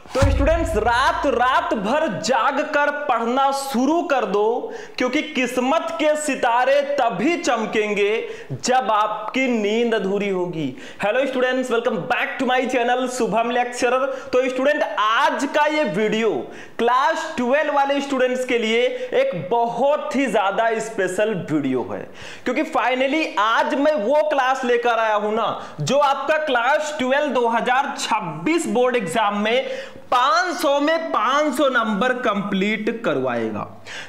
तो स्टूडेंट्स रात रात भर जाग कर पढ़ना शुरू कर दो, क्योंकि किस्मत के सितारे तभी चमकेंगे जब आपकी नींद अधूरी होगी। Hello students, welcome back to my channel Shubham lecturer. तो स्टूडेंट आज का ये वीडियो क्लास 12 वाले स्टूडेंट्स के लिए एक बहुत ही ज्यादा स्पेशल वीडियो है, क्योंकि फाइनली आज मैं वो क्लास लेकर आया हूं ना जो आपका क्लास 12 2026 बोर्ड एग्जाम में 500 में 500 नंबर कंप्लीट करवाएगा।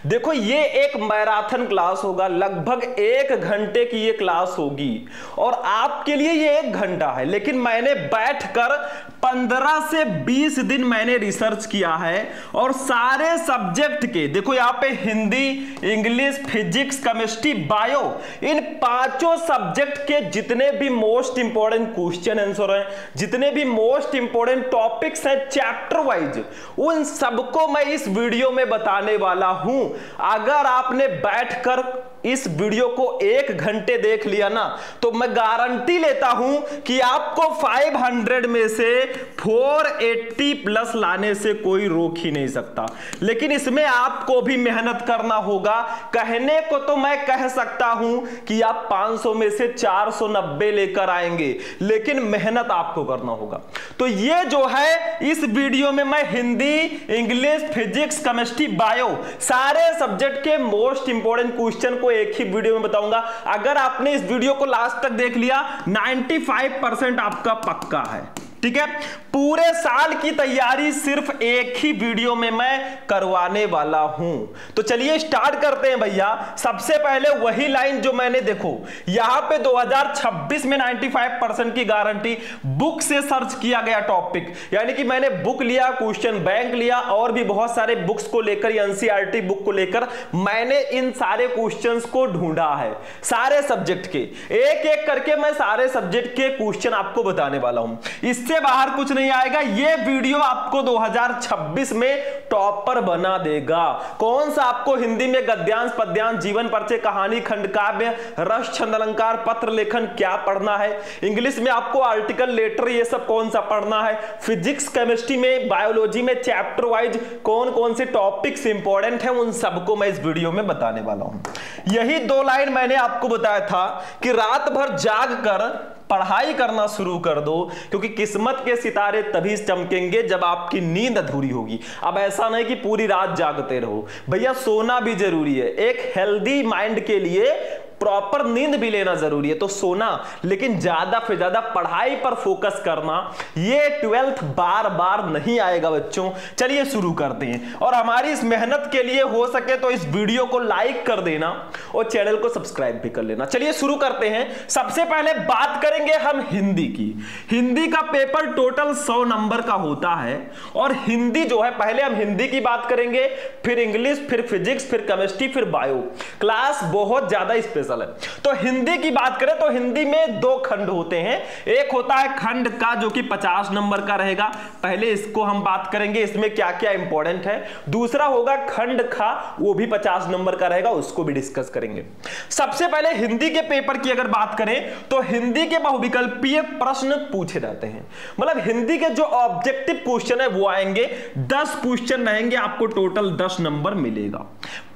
देखो ये एक मैराथन क्लास होगा, लगभग 1 घंटे की ये क्लास होगी और आपके लिए ये 1 घंटा है, लेकिन मैंने बैठकर 15 से 20 दिन मैंने रिसर्च किया है और सारे सब्जेक्ट के, देखो यहां पे Hindi, English, physics, chemistry, bio, इन 5 सब्जेक्ट के जितने भी मोस्ट इंपॉर्टेंट क्वेश्चन आंसर हैं, जितने भी मोस्ट इंपॉर्टेंट टॉपिक्स हैं चैप्टर वाइज, उन सबको मैं इस वीडियो में बताने वाला हूं। अगर आपने बैठकर इस वीडियो को 1 घंटे देख लिया ना, तो मैं गारंटी लेता हूं कि आपको 500 में से 480 प्लस लाने से कोई रोक ही नहीं सकता। लेकिन इसमें आपको भी मेहनत करना होगा। कहने को तो मैं कह सकता हूं कि आप 500 में से 490 लेकर आएंगे, लेकिन मेहनत आपको करना होगा। तो ये जो है इस वीडियो में मैं Hindi, English, physics, chemistry, bio सारे सब्जेक्ट के मोस्ट इंपॉर्टेंट क्वेश्चन को एक ही वीडियो में बताऊंगा। अगर आपने इस वीडियो को लास्ट तक देख लिया, 95% आपका पक्का है। ठीक है, पूरे साल की तैयारी सिर्फ एक ही वीडियो में मैं करवाने वाला हूं। तो चलिए स्टार्ट करते हैं भैया। सबसे पहले वही लाइन जो मैंने, देखो यहां पे 2026 में 95% की गारंटी, बुक से सर्च किया गया टॉपिक, यानी कि मैंने बुक लिया, क्वेश्चन बैंक लिया और भी बहुत सारे बुक्स को लेकर, एनसीईआरटी बुक को लेकर मैंने इन सारे क्वेश्चंस को ढूंढा है। सारे सब्जेक्ट के एक एक करके मैं सारे सब्जेक्ट के क्वेश्चन आपको बताने वाला हूं। इससे बाहर कुछ नहीं आएगा। यह वीडियो आपको 2026 में टॉपर बना देगा। कौन सा आपको हिंदी में गद्यांश, पद्यांश, जीवन परिचय, कहानी, खंड काव्य, रस, छंद, अलंकार, पत्र लेखन क्या पढ़ना है, इंग्लिश में आपको आर्टिकल, लेटर, ये सब कौन सा पढ़ना है, फिजिक्स, केमिस्ट्री में, बायोलॉजी में चैप्टर वाइज कौन कौन से टॉपिक्स इंपॉर्टेंट हैं, उन सबको मैं इस वीडियो में बताने वाला हूं। यही 2 लाइन मैंने आपको बताया था कि रात भर जाग कर पढ़ाई करना शुरू कर दो, क्योंकि किस्मत के सितारे तभी चमकेंगे जब आपकी नींद अधूरी होगी। अब ऐसा नहीं कि पूरी रात जागते रहो भैया, सोना भी जरूरी है। एक हेल्दी माइंड के लिए प्रॉपर नींद भी लेना जरूरी है, तो सोना, लेकिन ज्यादा से ज्यादा पढ़ाई पर फोकस करना। ये 12th बार बार नहीं आएगा बच्चों। चलिए शुरू करते हैं, और हमारी इस मेहनत के लिए हो सके तो इस वीडियो को लाइक कर देना और चैनल को सब्सक्राइब भी कर लेना। चलिए शुरू करते हैं। सबसे पहले बात करेंगे हम हिंदी की। हिंदी का पेपर टोटल 100 नंबर का होता है, और हिंदी जो है, पहले हम हिंदी की बात करेंगे, फिर इंग्लिश, फिर फिजिक्स, फिर केमिस्ट्री, फिर बायो। क्लास बहुत ज्यादा स्पेशल है। तो हिंदी की बात करें तो हिंदी में 2 खंड होते हैं। एक होता है खंड का, जो कि 50 नंबर का रहेगा। पहले इसको हम बात करेंगे, इसमें क्या क्या इंपॉर्टेंट है। दूसरा होगा खंड खा, वो भी 50 नंबर का रहेगा, उसको भी डिस्कस करेंगे। सबसे पहले हिंदी के पेपर की अगर बात करें तो हिंदी के बहुविकल्पीय प्रश्न पूछे जाते हैं। मतलब हिंदी के जो ऑब्जेक्टिव क्वेश्चन है वो आएंगे, 10 क्वेश्चन रहेंगे, आपको टोटल 10 नंबर मिलेगा।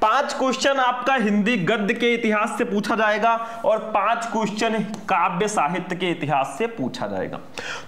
5 क्वेश्चन आपका हिंदी गद्य के इतिहास से पूछा जाएगा और 5 क्वेश्चन काव्य साहित्य के इतिहास से पूछा जाएगा।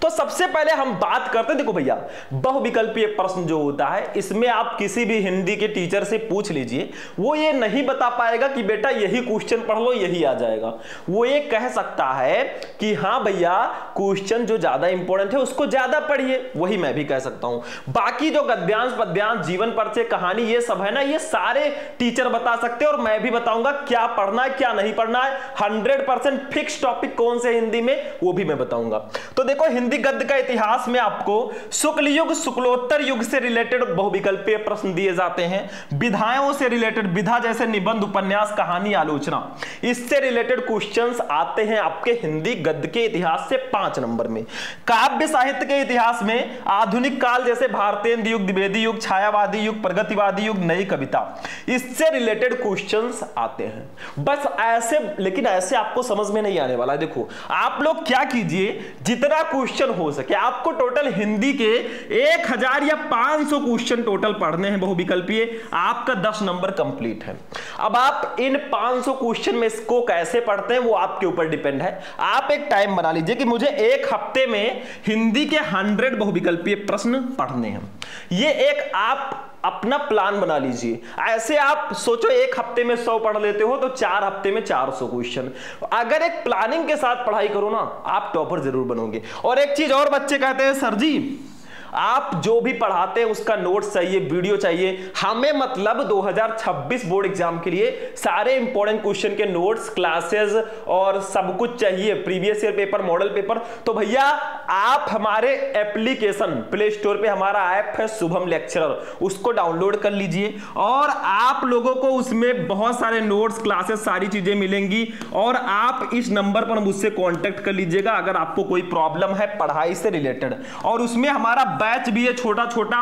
तो सबसे पहले हम बात करते हैं, देखो भैया बहुविकल्पीय प्रश्न जो होता है, इसमें आप किसी भी हिंदी के टीचर से पूछ लीजिए, वो ये नहीं बता पाएगा कि बेटा यही क्वेश्चन पढ़ लो यही आ जाएगा। वो ये कह सकता है कि हाँ भैया क्वेश्चन जो ज्यादा इंपॉर्टेंट है उसको ज्यादा पढ़िए, वही मैं भी कह सकता हूं। बाकी जो गद्यांश, पद्यांश, जीवन परिचय, कहानी, ये सब है ना, ये सारे टीचर बता सकते हैं और मैं भी बताऊंगा क्या पढ़ना है क्या नहीं पढ़ना है। 100% फिक्स टॉपिक कौन से हिंदी में, वो भी मैं बताऊंगा। तो देखो हिंदी गद्य का इतिहास में आपको शुक्ल युग, शुक्लोत्तर युग से रिलेटेड बहुविकल्पीय प्रश्न दिए जाते हैं। विधाओं से रिलेटेड, विधा जैसे निबंध, उपन्यास, कहानी, आलोचना, इससे रिलेटेड क्वेश्चंस आते हैं आपके हिंदी गद्य के इतिहास से 5 नंबर में। काव्य साहित्य के इतिहास में आधुनिक काल जैसे भारतेंद्र युग, द्विवेदी युग, छायावादी युग, प्रगतिवादी युग, नई कविता, इस इससे रिलेटेड क्वेश्चंस आते हैं। बस ऐसे, लेकिन ऐसे आपको समझ में नहीं आने वाला है। देखो आप लोग क्या कीजिए, जितना क्वेश्चन हो सके आपको टोटल हिंदी के 1000 या 500 क्वेश्चन टोटल पढ़ने हैं बहुविकल्पीय, आपका 10 नंबर कंप्लीट है। अब आप इन 500 क्वेश्चन में इसको कैसे पढ़ते हैं वो आपके ऊपर डिपेंड है। आप एक टाइम बना लीजिए कि मुझे एक हफ्ते में हिंदी के 100 बहुविकल्पीय प्रश्न पढ़ने हैं। ये एक आप अपना प्लान बना लीजिए। ऐसे आप सोचो एक हफ्ते में 100 पढ़ लेते हो तो 4 हफ्ते में 400 क्वेश्चन। अगर एक प्लानिंग के साथ पढ़ाई करो ना, आप टॉपर जरूर बनोगे। और एक चीज और बच्चे कहते हैं, सर जी आप जो भी पढ़ाते हैं उसका नोट्स चाहिए, वीडियो चाहिए। हमें मतलब 2026 बोर्ड एग्जाम के लिए सारे इंपॉर्टेंट क्वेश्चन के नोट्स, क्लासेस और सब कुछ चाहिए, previous year paper, model paper. तो भैया आप हमारे एप्लीकेशन प्ले स्टोर पे हमारा ऐप है शुभम लेक्चरर, उसको डाउनलोड कर लीजिए और आप लोगों को उसमें बहुत सारे नोट्स, क्लासेस, सारी चीजें मिलेंगी। और आप इस नंबर पर मुझसे कांटेक्ट कर लीजिएगा अगर आपको कोई प्रॉब्लम है पढ़ाई से रिलेटेड। और उसमें हमारा बैच भी है छोटा छोटा,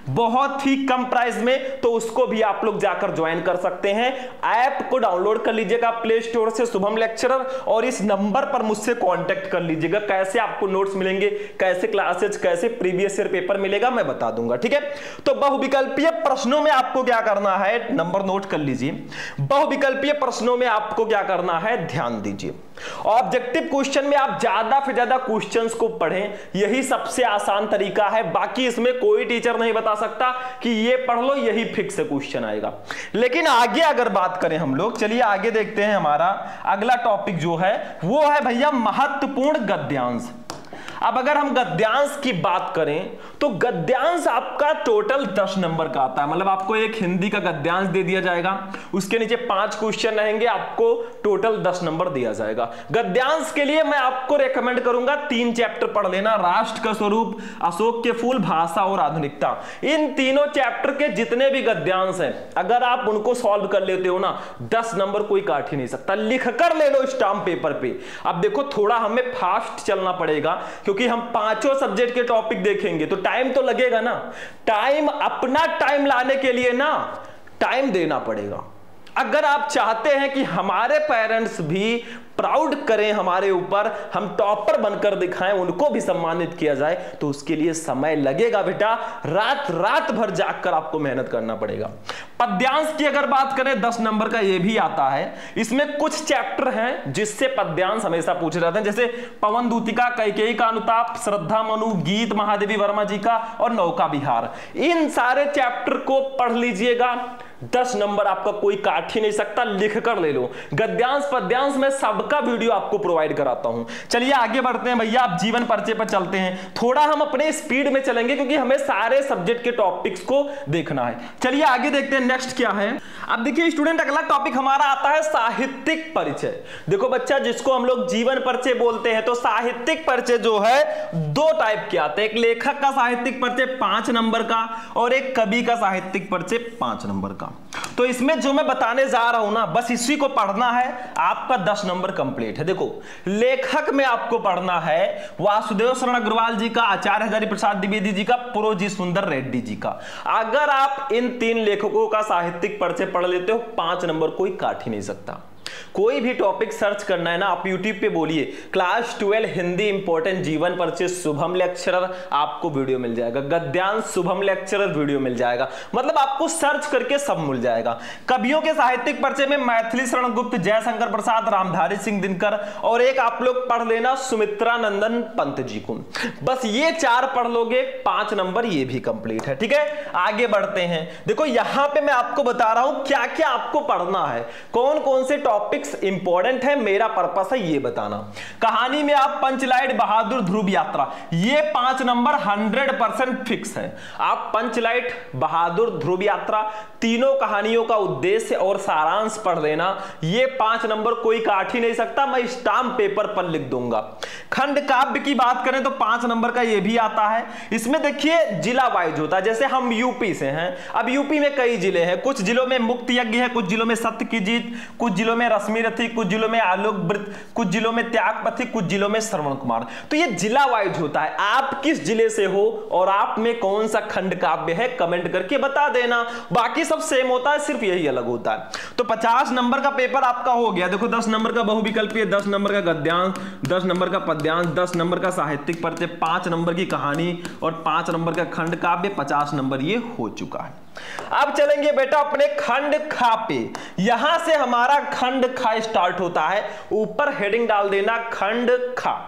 बहुत ही कम प्राइस में, तो उसको भी आप लोग जाकर ज्वाइन कर सकते हैं। ऐप को डाउनलोड कर लीजिएगा प्ले स्टोर से शुभम लेक्चरर और इस नंबर पर मुझसे कांटेक्ट कर लीजिएगा। कैसे आपको नोट्स मिलेंगे, कैसे क्लासेस, कैसे प्रीवियस ईयर पेपर मिलेगा, मैं बता दूंगा। ठीक है, तो बहुविकल्पीय प्रश्नों में आपको क्या करना है, नंबर नोट कर लीजिए। बहुविकल्पीय प्रश्नों में आपको क्या करना है, ध्यान दीजिए। ऑब्जेक्टिव क्वेश्चन में आप ज्यादा से ज्यादा क्वेश्चंस को पढ़ें, यही सबसे आसान तरीका है। बाकी इसमें कोई टीचर नहीं बता सकता कि ये पढ़ लो यही फिक्स क्वेश्चन आएगा। लेकिन आगे अगर बात करें हम लोग, चलिए आगे देखते हैं। हमारा अगला टॉपिक जो है वो है भैया महत्वपूर्ण गद्यांश। अब अगर हम गद्यांश की बात करें तो गद्यांश आपका टोटल 10 नंबर का आता है। मतलब आपको एक हिंदी का गद्यांश दे दिया जाएगा, उसके नीचे 5 क्वेश्चन रहेंगे, आपको टोटल 10 नंबर दिया जाएगा। गद्यांश के लिए मैं आपको रेकमेंड करूंगा 3 चैप्टर पढ़ लेना, राष्ट्र का स्वरूप, अशोक के फूल, भाषा और आधुनिकता। इन तीनों चैप्टर के जितने भी गद्यांश हैं अगर आप उनको सॉल्व कर लेते हो ना, 10 नंबर कोई काट ही नहीं सकता। लिख कर ले लो स्टाम्प पेपर पे। अब देखो थोड़ा हमें फास्ट चलना पड़ेगा क्योंकि हम 5 सब्जेक्ट के टॉपिक देखेंगे तो टाइम तो लगेगा ना। टाइम, अपना टाइम लाने के लिए ना टाइम देना पड़ेगा। अगर आप चाहते हैं कि हमारे पेरेंट्स भी प्राउड करें हमारे ऊपर, हम टॉपर बनकर दिखाएं, उनको भी सम्मानित किया जाए, तो उसके लिए समय लगेगा बेटा। रात रात भर जागकर आपको मेहनत करना पड़ेगा। पद्यांश की अगर बात करें 10 नंबर का ये भी आता है। इसमें कुछ चैप्टर हैं जिससे पद्यांश हमेशा पूछे जाते हैं, जैसे पवन दूतिका, कैकेयी का अनुताप, श्रद्धा मनु, गीत महादेवी वर्मा जी का और नौका विहार। इन सारे चैप्टर को पढ़ लीजिएगा, 10 नंबर आपका कोई काट ही नहीं सकता। लिख कर ले लो। गद्यांश पद्यांश में सबका वीडियो आपको प्रोवाइड कराता हूं। चलिए आगे बढ़ते हैं भैया, आप जीवन परिचय पर चलते हैं। थोड़ा हम अपने स्पीड में चलेंगे क्योंकि हमें सारे सब्जेक्ट के टॉपिक्स को देखना है। चलिए आगे देखते हैं नेक्स्ट क्या है। अब देखिए स्टूडेंट, अगला टॉपिक हमारा आता है साहित्यिक परिचय। देखो बच्चा, जिसको हम लोग जीवन परिचय बोलते हैं, तो साहित्यिक परिचय जो है 2 टाइप के आते हैं। एक लेखक का साहित्यिक परिचय 5 नंबर का और एक कवि का साहित्यिक परिचय 5 नंबर का। तो इसमें जो मैं बताने जा रहा हूं ना, बस इसी को पढ़ना है, आपका 10 नंबर कंप्लीट है। देखो लेखक में आपको पढ़ना है वासुदेव शरण अग्रवाल जी का, आचार्य हजारी प्रसाद द्विवेदी जी का, पुरोजी सुंदर रेड्डी जी का। अगर आप इन 3 लेखकों का साहित्यिक परिचय पढ़ लेते हो, 5 नंबर कोई काट ही नहीं सकता। कोई भी टॉपिक सर्च करना है ना, आप यूट्यूब पे बोलिए क्लास 12 हिंदी इंपॉर्टेंट जीवन परिचय शुभम लेक्चरर, आपको वीडियो मिल जाएगा। गद्यांश शुभम लेक्चरर वीडियो मिल जाएगा। मतलब आपको सर्च करके सब मिल जाएगा। कवियों के साहित्यिक परिचय में मैथिली शरण गुप्त, जयशंकर प्रसाद, रामधारी सिंह दिनकर और एक आप लोग पढ़ लेना सुमित्रा नंदन पंत जी को। बस ये 4 पढ़ लोगे, 5 नंबर ये भी कंप्लीट है। ठीक है, आगे बढ़ते हैं। देखो यहां पे मैं आपको बता रहा हूं क्या क्या आपको पढ़ना है, कौन कौन से टॉपिक्स इंपॉर्टेंट है। मेरा पर्पस है ये बताना। कहानी में आप पंचलाइट, बहादुर, ध्रुव यात्रा, ये 5 नंबर 100% फिक्स है। आप पंचलाइट, बहादुर, ध्रुव यात्रा, तीनों कहानियों का उद्देश्य और सारांश पढ़ लेना। ये 5 नंबर कोई काट ही नहीं सकता, मैं स्टाम्प पेपर पर लिख दूंगा। खंड काव्य की बात करें तो 5 नंबर का ये भी आता है। इसमें देखिए जिला वाइज होता है, जैसे हम यूपी से हैं। अब यूपी में कई जिले हैं, कुछ जिलों में मुक्त यज्ञ है, कुछ जिलों में सत्य की जीत, कुछ जिलों में रश्मि रथी, कुछ जिलों में आलोक वृत्त, कुछ जिलों में त्यागपथी, कुछ जिलों में श्रवण कुमार। तो ये जिला वाइज होता है, आप किस जिले से हो और आप में कौन सा खंड काव्य है कमेंट करके बता देना। बाकी सब सेम होता है, सिर्फ यही अलग होता है। तो 50 नंबर का पेपर आपका हो गया। देखो 10 नंबर का बहुविकल्पीय, 10 नंबर का गद्यांश, 10 नंबर का पद्यांश, 10 नंबर का साहित्यिक परिचय, 5 नंबर की कहानी और 5 नंबर का खंड काव्य, 50 नंबर ये हो चुका है। अब चलेंगे बेटा अपने खंड खा पे। यहां से हमारा खंड खा स्टार्ट होता है, ऊपर हेडिंग डाल देना खंड खा।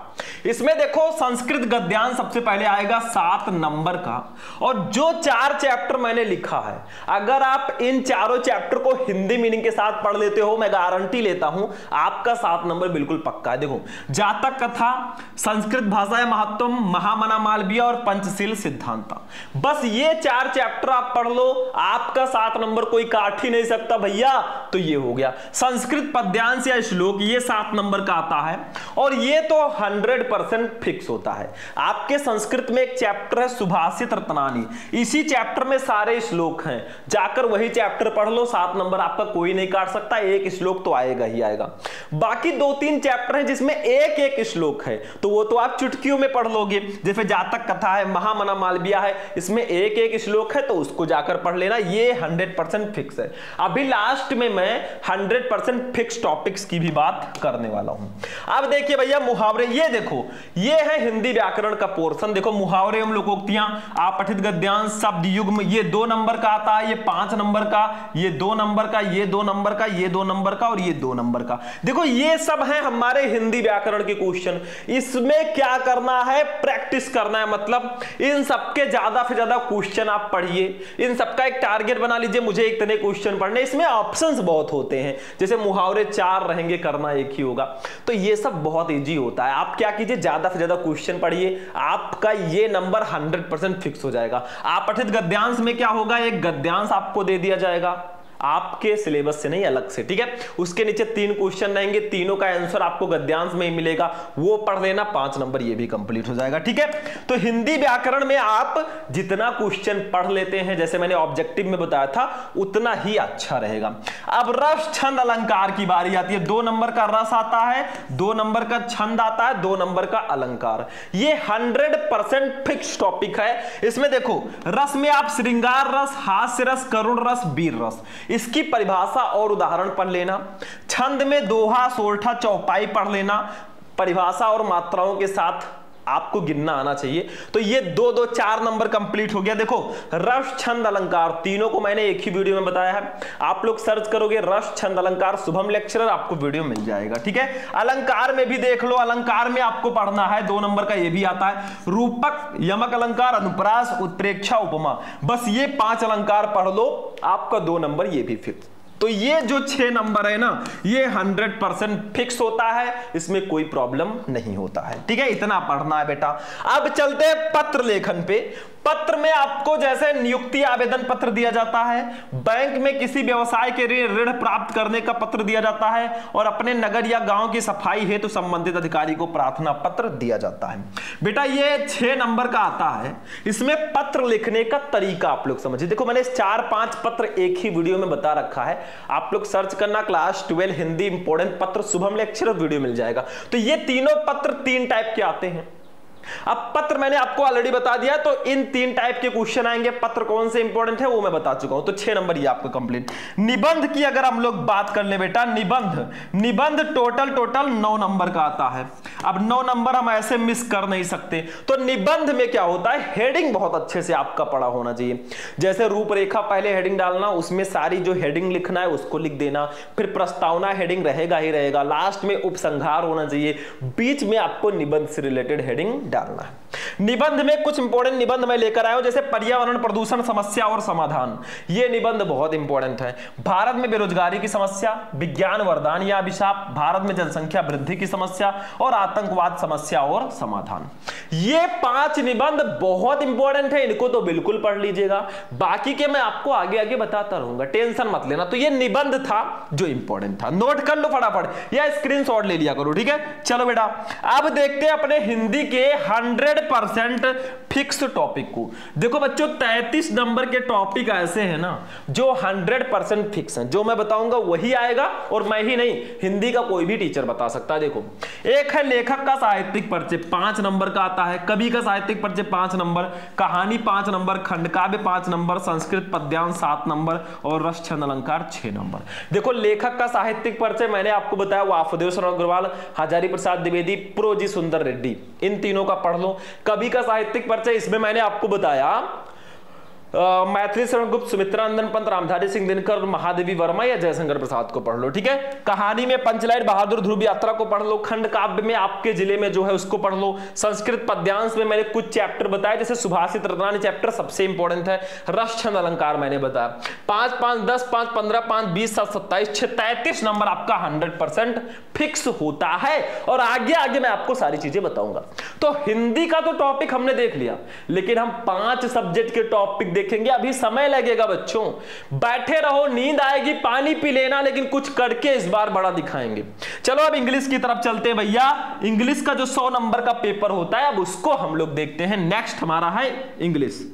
इसमें देखो संस्कृत गद्यांश सबसे पहले आएगा 7 नंबर का, और जो 4 चैप्टर मैंने लिखा है, अगर आप इन चारों चैप्टर को हिंदी मीनिंग के साथ पढ़ लेते हो, मैं गारंटी लेता हूं आपका 7 नंबर बिल्कुल पक्का है। देखो जातक कथा, संस्कृत भाषा महत्व, महामना मालवीय और पंचशील सिद्धांत, बस ये 4 चैप्टर आप पढ़ लो, आपका 7 नंबर कोई काट ही नहीं सकता भैया। तो ये हो गया संस्कृत पद्यांश या श्लोक, ये 7 नंबर का आता है, और ये तो 100% फिक्स होता है। आपके संस्कृत में एक चैप्टर है सुभाषित रत्नानी, इसी चैप्टर में सारे श्लोक हैं, जाकर वही चैप्टर पढ़ लो, 7 नंबर आपका कोई नहीं काट सकता, एक श्लोक तो आएगा ही आएगा। बाकी 2-3 चैप्टर हैं जिसमें एक एक श्लोक है, तो वो तो आप चुटकियों में पढ़ लोगे, जैसे जातक कथा है, महामना मालवीय है, इसमें एक एक श्लोक है, तो उसको जाकर पढ़ लेना, ये 100% फिक्स है। अभी लास्ट में मैं 100% फिक्स टॉपिक्स की भी बात करने वाला हूं। अब देखिए भैया मुहावरे, ये देखो ये है हिंदी व्याकरण का पोर्शन। देखो मुहावरे एवं लोकोक्तियां, आपठित गद्यांश, शब्द युग्म, ये 2 नंबर का आता है, ये 5 नंबर का, ये 2 नंबर का, ये 2 नंबर का, ये 2 नंबर का और ये 2 नंबर का। देखो ये सब है हमारे हिंदी व्याकरण के क्वेश्चन। इसमें क्या करना है, प्रैक्टिस करना है, मतलब इन सबके ज्यादा से ज्यादा क्वेश्चन आप पढ़िए, इन सबका एक टारगेट बना लीजिए, मुझे इतने क्वेश्चन पढ़ने। इसमें ऑप्शंस बहुत होते हैं, जैसे मुहावरे 4 रहेंगे, करना एक ही होगा, तो ये सब बहुत इजी होता है। आप क्या कीजिए, ज्यादा से ज्यादा क्वेश्चन पढ़िए, आपका ये नंबर 100% फिक्स हो जाएगा। आप पठित गद्यांश में क्या होगा, एक गद्यांश आपको दे दिया जाएगा, आपके सिलेबस से नहीं, अलग से, ठीक है। उसके नीचे 3 क्वेश्चन रहेंगे, तीनों का आंसर आपको गद्यांश में ही मिलेगा, वो पढ़ लेना, 5 नंबर ये भी कंप्लीट हो जाएगा, ठीक है। तो हिंदी व्याकरण में आप जितना क्वेश्चन पढ़ लेते हैं, जैसे मैंने ऑब्जेक्टिव में बताया था, उतना ही अच्छा रहेगा। अब रस छंद अलंकार की बारी आती है। 2 नंबर का रस आता है, 2 नंबर का छंद आता है, 2 नंबर का अलंकार। ये 100% फिक्स टॉपिक है। इसमें देखो रस में आप श्रृंगार रस, हास्य रस, करुण रस, वीर रस, इसकी परिभाषा और उदाहरण पढ़ लेना। छंद में दोहा, सोरठा, चौपाई पढ़ लेना, परिभाषा और मात्राओं के साथ आपको गिनना आना चाहिए। तो ये 2-2 4 नंबर कंप्लीट हो गया। देखो रस छंद अलंकार, तीनों को मैंने एक ही वीडियो में बताया है, आप लोग सर्च करोगे रस छंद अलंकार शुभम लेक्चरर, आपको वीडियो मिल जाएगा, ठीक है। अलंकार में भी देख लो, अलंकार में आपको पढ़ना है, 2 नंबर का ये भी आता है, रूपक, यमक अलंकार, अनुप्रास, उत्प्रेक्षा, उपमा, बस ये 5 अलंकार पढ़ लो, आपका 2 नंबर ये भी फिक्स। तो ये जो 6 नंबर है ना, ये 100% फिक्स होता है, इसमें कोई प्रॉब्लम नहीं होता है, ठीक है। इतना पढ़ना है बेटा। अब चलते हैं पत्र लेखन पे। पत्र में आपको जैसे नियुक्ति आवेदन पत्र दिया जाता है, बैंक में किसी व्यवसाय के लिए ऋण प्राप्त करने का पत्र दिया जाता है, और अपने नगर या गांव की सफाई हेतु संबंधित अधिकारी को प्रार्थना पत्र दिया जाता है। बेटा ये 6 नंबर का आता है। इसमें पत्र लिखने का तरीका आप लोग समझिए। देखो मैंने 4-5 पत्र एक ही वीडियो में बता रखा है, आप लोग सर्च करना क्लास 12 हिंदी इंपोर्टेंट पत्र शुभम लेक्चरर, वीडियो मिल जाएगा। तो ये तीनों पत्र 3 टाइप के आते हैं। अब पत्र मैंने आपको ऑलरेडी बता दिया, तो इन 3 टाइप के क्वेश्चन आएंगे। पत्र कौन से इंपॉर्टेंट है वो मैं बता चुका हूं, तो 6 नंबर ये आपको कंप्लीट। निबंध की अगर हम लोग बात कर ले बेटा, निबंध टोटल 9 नंबर का आता है। अब 9 नंबर हम ऐसे मिस कर नहीं सकते। तो निबंध में क्या होता है, हेडिंग बहुत अच्छे से आपका पढ़ा होना चाहिए। जैसे रूपरेखा पहले हेडिंग डालना, उसमें सारी जो हेडिंग लिखना है उसको लिख देना, फिर प्रस्तावना हेडिंग रहेगा ही रहेगा, लास्ट में उपसंहार होना चाहिए, बीच में आपको निबंध से रिलेटेड हेडिंग डालना है। निबंध में कुछ इंपॉर्टेंट निबंध मैं लेकर आया हूं, जैसे पर्यावरण प्रदूषण समस्या और समाधान, ये निबंध बहुत इंपॉर्टेंट है। भारत में बेरोजगारी की समस्या, विज्ञान वरदान या अभिशाप, भारत में जनसंख्या वृद्धि की समस्या और आतंकवाद समस्या और समाधान। ये 5 निबंध बहुत इंपॉर्टेंट है, इनको तो बिल्कुल पढ़ लीजिएगा। बाकी के मैं आपको आगे आगे बताता रहूंगा, टेंशन मत लेना। तो ये निबंध था जो इंपॉर्टेंट था, नोट कर लो फटाफट या स्क्रीनशॉट ले लिया करो, ठीक है। चलो बेटा अब देखते हैं अपने हिंदी के 100 100% फिक्स टॉपिक को। देखो बच्चों 33 नंबर के टॉपिक ऐसे हैं ना जो 100% फिक्स हैं, जो मैं बताऊंगा वही आएगा, और मैं ही नहीं, हिंदी का कोई भी टीचर बता सकता है। देखो एक है लेखक का साहित्यिक परिचय 5 नंबर का आता है, कवि का साहित्यिक परिचय 5 नंबर, कहानी 5 नंबर, खंडकाव्य 5 नंबर, संस्कृत पद्यांश 7 नंबर और रस छंद अलंकार 6 नंबर। देखो लेखक का साहित्यिक परिचय मैंने आपको बताया वासुदेव शरण अग्रवाल, हजारी प्रसाद द्विवेदी, प्रोजी सुंदर रेड्डी, इन तीनों का पढ़ लो। कवि का साहित्यिक परिचय इसमें मैंने आपको बताया मैथिली शरण गुप्त, सुमित्रानंदन पंत, रामधारी सिंह दिनकर, महादेवी वर्मा या जयशंकर प्रसाद को पढ़ लो, ठीक है। कहानी में पंचलाइट बहादुर ध्रुव यात्रा को पढ़ लो, खंड काव्य में आपके जिले में जो है उसको पढ़ लो, संस्कृत पद्यांश में मैंने कुछ चैप्टर बताए जैसे सुभाषित रत्नानी चैप्टर सबसे इंपॉर्टेंट है, रस छंद अलंकार मैंने बताया। 5 5 10 5 15 5 20 7 27 6 33 नंबर आपका 100% फिक्स होता है, और आगे आगे मैं आपको सारी चीजें बताऊंगा। तो हिंदी का तो टॉपिक हमने देख लिया, लेकिन हम 5 सब्जेक्ट के टॉपिक देखेंगे। अभी समय लगेगा बच्चों, बैठे रहो, नींद आएगी, पानी पी लेना, लेकिन कुछ करके इस बार बड़ा दिखाएंगे। चलो अब इंग्लिश की तरफ चलते हैं भैया। इंग्लिश का जो 100 नंबर का पेपर होता है अब उसको हम लोग देखते हैं। नेक्स्ट हमारा है इंग्लिश।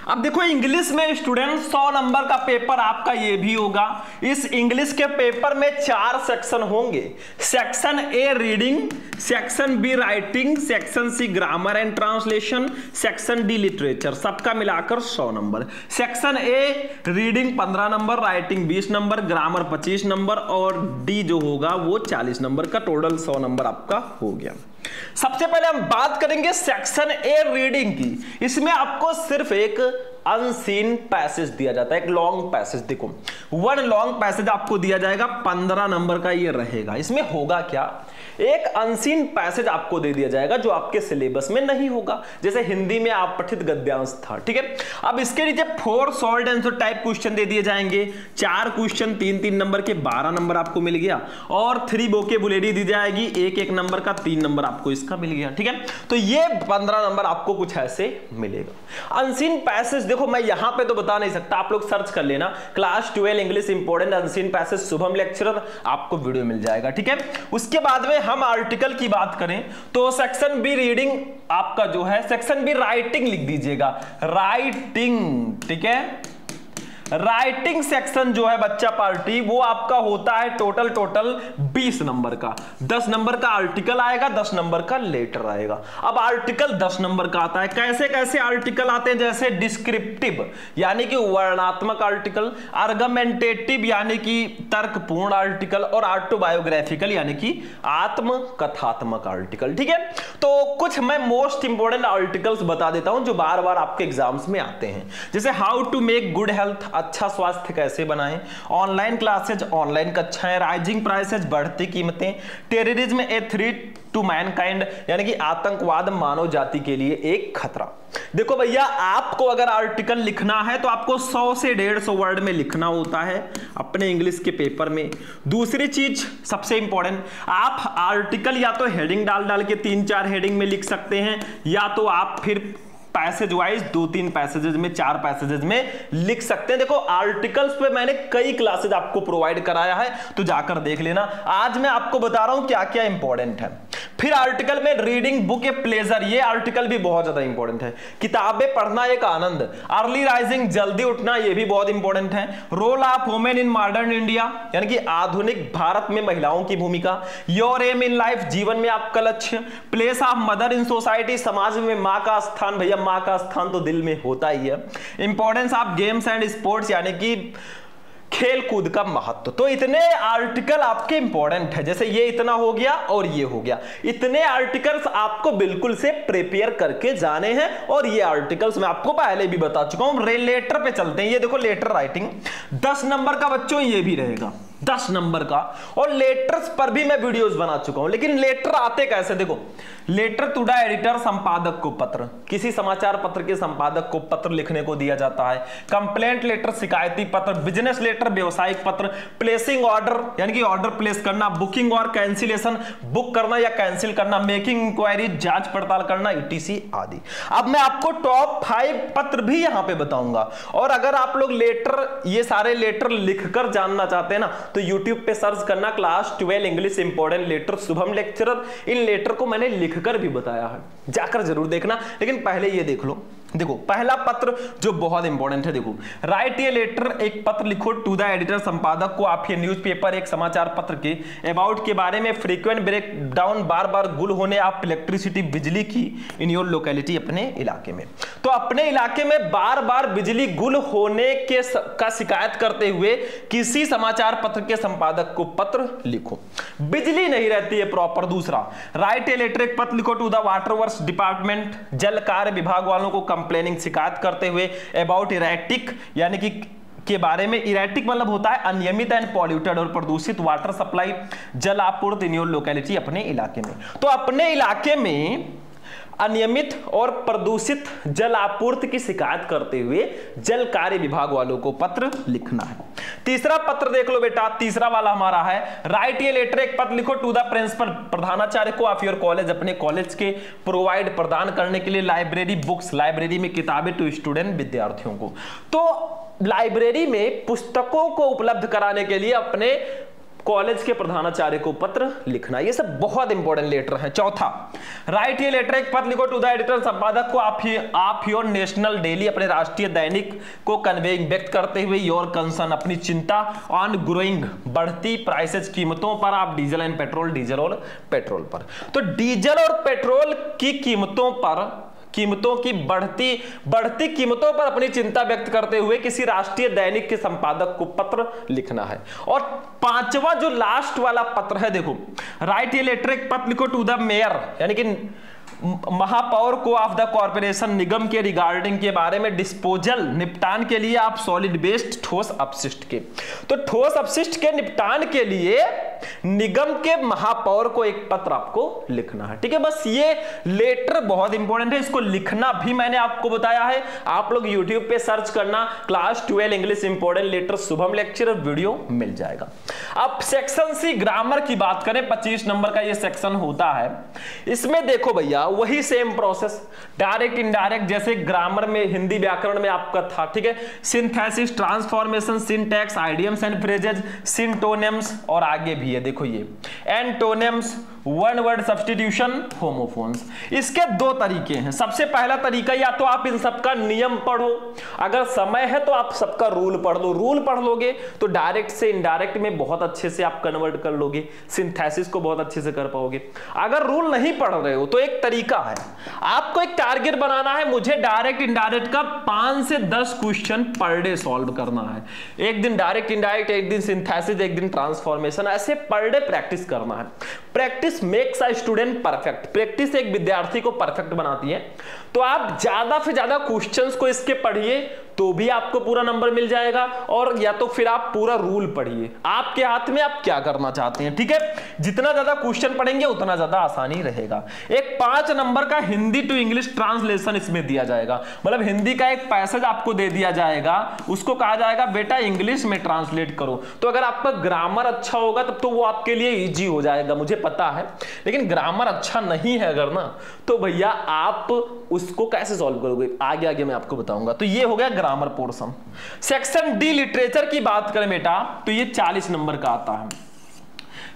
अब देखो इंग्लिश में स्टूडेंट 100 नंबर का पेपर आपका ये भी होगा। इस इंग्लिश के पेपर में 4 सेक्शन होंगे। Section A reading, section B writing, section C grammar and translation, section D literature, सबका मिलाकर 100 number. Section A reading 15 number, writing 20 number, grammar 25 number और डी जो होगा वो 40 नंबर का, टोटल 100 नंबर आपका हो गया। सबसे पहले हम बात करेंगे सेक्शन ए रीडिंग की। इसमें आपको सिर्फ एक अनसीन पैसेज दिया जाता है, एक लॉन्ग पैसेज। देखो 1 लॉन्ग पैसेज आपको दिया जाएगा, 15 नंबर का ये रहेगा। इसमें होगा क्या, एक अनसीन पैसेज आपको दे दिया जाएगा जो आपके सिलेबस में नहीं होगा, जैसे हिंदी में आप पठित गद्यांश था, ठीक है। अब इसके नीचे 4 शॉर्ट आंसर टाइप क्वेश्चन दे दिए जाएंगे, 4 क्वेश्चन 3-3 नंबर के, 12 नंबर आपको मिल गया, और 3 वोकैबुलरी दी जाएगी, 1-1 नंबर का, 3 नंबर आपको इसका मिल गया, ठीक है। तो ये 15 नंबर आपको कुछ ऐसे मिलेगा। अनसीन पैसेज देखो मैं यहां पे तो बता नहीं सकता, आप लोग सर्च कर लेना, class 12 English important unseen passage Shubham lecturer, आपको वीडियो मिल जाएगा, ठीक है। उसके बाद में हम आर्टिकल की बात करें तो सेक्शन बी रीडिंग आपका जो है, सेक्शन बी राइटिंग लिख दीजिएगा, राइटिंग, ठीक है। राइटिंग सेक्शन जो है बच्चा पार्टी वो आपका होता है टोटल 20 नंबर का। 10 नंबर का आर्टिकल आएगा, 10 नंबर का लेटर आएगा। अब आर्टिकल 10 नंबर का आता है। कैसे कैसे आर्टिकल आते हैं, जैसे डिस्क्रिप्टिव यानी कि वर्णनात्मक आर्टिकल, आर्गुमेंटेटिव यानी कि तर्कपूर्ण आर्टिकल, और ऑटोबायोग्राफिकल यानी कि आत्मकथात्मक आर्टिकल, ठीक है। तो कुछ मैं मोस्ट इंपोर्टेंट आर्टिकल्स बता देता हूं जो बार बार आपके एग्जाम्स में आते हैं, जैसे how to make good health, अच्छा स्वास्थ्य कैसे बनाएं, ऑनलाइन क्लासेज, ऑनलाइन कक्षाएं, राइजिंग प्राइसेज, बढ़ती कीमतें, terrorism a threat to mankind यानी कि आतंकवाद मानव जाति के लिए एक खतरा। देखो भैया आपको अगर आर्टिकल लिखना है तो आपको 100 से 150 वर्ड में लिखना होता है अपने इंग्लिश के पेपर में। दूसरी चीज सबसे इंपॉर्टेंट, आप आर्टिकल या तो हेडिंग डाल के 3-4 हेडिंग में लिख सकते हैं, या तो आप फिर पैसेज वाइज 2-3 पैसेजेस में, 4 पैसेजेस में लिख सकते हैं। देखो आर्टिकल्स पे मैंने कई क्लासेज आपको प्रोवाइड कराया है, तो जाकर देख लेना। आज मैं आपको बता रहा हूं क्या क्या इंपॉर्टेंट है। फिर आर्टिकल में रीडिंग बुक ए प्लेजर, ये आर्टिकल भी बहुत ज्यादा इंपॉर्टेंट है। किताबें पढ़ना एक आनंद, अर्ली राइजिंग जल्दी उठना, ये भी बहुत इंपॉर्टेंट है। Role of women in modern India यानी कि आधुनिक भारत में महिलाओं की भूमिका। योर एम इन लाइफ, जीवन में आपका लक्ष्य। Place of mother in society, समाज में मां का स्थान। भैया मां का स्थान तो दिल में होता ही है। Importance of games and sports यानी कि खेल कूद का महत्व। तो इतने आर्टिकल आपके इंपॉर्टेंट है, जैसे ये इतना हो गया और ये हो गया, इतने आर्टिकल्स आपको बिल्कुल से प्रिपेयर करके जाने हैं। और ये आर्टिकल्स मैं आपको पहले भी बता चुका हूं। लेटर पे चलते हैं। ये देखो लेटर राइटिंग 10 नंबर का बच्चों ये भी रहेगा 10 नंबर का, और लेटर्स पर भी मैं वीडियोस बना चुका हूं। लेकिन लेटर आते कैसे, देखो लेटर टू द एडिटर, संपादक को पत्र, किसी समाचार पत्र के संपादक को पत्र लिखने को दिया जाता है। कंप्लेंट लेटर, शिकायती पत्र। बिजनेस लेटर, व्यवसायिक पत्र। प्लेसिंग ऑर्डर यानी कि ऑर्डर प्लेस करना। बुकिंग और कैंसिलेशन, बुक करना या कैंसिल करना। मेकिंग इंक्वायरी, जांच पड़ताल करना, ईटीसी आदि। अब मैं आपको टॉप 5 पत्र भी यहां पे बताऊंगा। और अगर आप लोग लेटर, ये सारे लेटर लिखकर जानना चाहते हैं ना, तो यूट्यूब पे सर्च करना class 12 English important letter Shubham lecturer. इन लेटर को मैंने लिखकर भी बताया है, जाकर जरूर देखना। लेकिन पहले ये देख लो, देखो पहला पत्र जो बहुत इंपॉर्टेंट है, देखो राइट ए लेटर, एक पत्र लिखो टू द एडिटर, संपादक को। आप ये न्यूज़पेपर, एक समाचार पत्र के अबाउट के बारे में फ्रीक्वेंट ब्रेक डाउन, बार बार गुल होने आप इलेक्ट्रिसिटी, बिजली की इन योर लोकेलिटी, अपने इलाके में। तो अपने इलाके में बार बार बिजली गुल होने के का शिकायत करते हुए किसी समाचार पत्र के संपादक को पत्र लिखो। बिजली नहीं रहती है प्रॉपर। दूसरा, राइट ए लेटर, एक पत्र लिखो to the water works department, जल कार्य विभाग वालों को कंप्लेनिंग, शिकायत करते हुए अबाउट इरेटिक, यानी कि के बारे में। इरेटिक मतलब होता है अनियमित एंड पॉल्यूटेड और प्रदूषित वाटर सप्लाई, जल आपूर्ति इन योर लोकेलिटी, अपने इलाके में। तो अपने इलाके में अनियमित और प्रदूषित जल आपूर्ति की शिकायत करते हुए जल कार्य विभाग वालों को पत्र लिखना है। तीसरा पत्र देख लो बेटा, तीसरा वाला हमारा है राइट ए लेटर, एक पत्र लिखो टू द प्रिंसिपल, प्रधानाचार्य को ऑफ योर कॉलेज, अपने कॉलेज के प्रोवाइड, प्रदान करने के लिए लाइब्रेरी बुक्स, लाइब्रेरी में किताबें टू स्टूडेंट, विद्यार्थियों को। तो लाइब्रेरी में पुस्तकों को उपलब्ध कराने के लिए अपने कॉलेज के प्रधानाचार्य को पत्र लिखना। ये सब बहुत इंपॉर्टेंट लेटर हैं। चौथा, राइट ये लेटर, एक पत्र लिखो टू द एडिटर, संपादक को आप योर नेशनल डेली, अपने राष्ट्रीय दैनिक को कन्वेइंग, व्यक्त करते हुए योर कंसर्न, अपनी चिंता, ऑन ग्रोइंग, बढ़ती प्राइसेस, कीमतों पर। आप डीजल एंड पेट्रोल, डीजल और पेट्रोल पर। तो डीजल और पेट्रोल की कीमतों पर, कीमतों की बढ़ती कीमतों पर अपनी चिंता व्यक्त करते हुए किसी राष्ट्रीय दैनिक के संपादक को पत्र लिखना है। और पांचवा जो लास्ट वाला पत्र है, देखो राइट ए लेटर, एक पत्र लिखो टू द मेयर, यानी कि महापौर को ऑफ द कॉर्पोरेशन, निगम के रिगार्डिंग, के बारे में, डिस्पोजल, निपटान के लिए आप सॉलिड वेस्ट, ठोस अपशिष्ट के। तो ठोस अपशिष्ट के निपटान के लिए निगम के महापौर को एक पत्र आपको लिखना है। ठीक है, बस ये लेटर बहुत इंपॉर्टेंट है, इसको लिखना भी मैंने आपको बताया है। आप लोग यूट्यूब पे सर्च करना class 12 English important letter Shubham lecture, video मिल जाएगा। अब सेक्शन सी ग्रामर की बात करें, 25 नंबर का ये सेक्शन होता है। इसमें देखो भैया वही सेम प्रोसेस, डायरेक्ट इनडायरेक्ट, जैसे ग्रामर में, हिंदी व्याकरण में आपका था। ठीक है, synthesis, transformation, syntax, idioms and phrases, synonyms, और आगे भी है देखो ये antonyms, one word substitution, homophones. इसके दो तरीके हैं। सबसे पहला तरीका, या तो आप इन सबका नियम पढ़ो, अगर समय है तो आप सबका रूल पढ़ लो। रूल पढ़ लोगे तो डायरेक्ट से इनडायरेक्ट में बहुत अच्छे से आप कन्वर्ट कर लोगे, सिंथेसिस को बहुत अच्छे से कर पाओगे। अगर रूल नहीं पढ़ रहे हो तो एक तरीका है, आपको एक टारगेट बनाना है, मुझे डायरेक्ट इनडायरेक्ट का 5 से 10 क्वेश्चन पर डे सॉल्व करना है। एक दिन डायरेक्ट इनडायरेक्ट, एक दिन सिंथेसिस, एक दिन ट्रांसफॉर्मेशन, ऐसे पर डे प्रैक्टिस करना है। Practice makes a student perfect, practice एक विद्यार्थी को परफेक्ट बनाती है। तो आप ज्यादा से ज्यादा क्वेश्चंस को इसके पढ़िए तो भी आपको पूरा नंबर मिल जाएगा, और या तो फिर आप पूरा रूल पढ़िए, आपके हाथ में आप क्या करना चाहते हैं। ठीक है, जितना ज्यादा क्वेश्चन पढ़ेंगे उतना ज्यादा आसानी रहेगा। एक 5 नंबर का हिंदी टू इंग्लिश ट्रांसलेशन इसमें दिया जाएगा, मतलब हिंदी का एक पैसेज आपको दे दिया जाएगा, उसको कहा जाएगा बेटा इंग्लिश में ट्रांसलेट करो। तो अगर आपका ग्रामर अच्छा होगा तब तो वो आपके लिए इजी हो जाएगा, मुझे पता है। लेकिन ग्रामर अच्छा नहीं है अगर ना, तो भैया आप उसको कैसे सॉल्व करोगे, आगे आगे मैं आपको बताऊंगा। तो ये हो गया grammar portion. Section D literature की बात करें बेटा, तो ये 40 नंबर का आता है,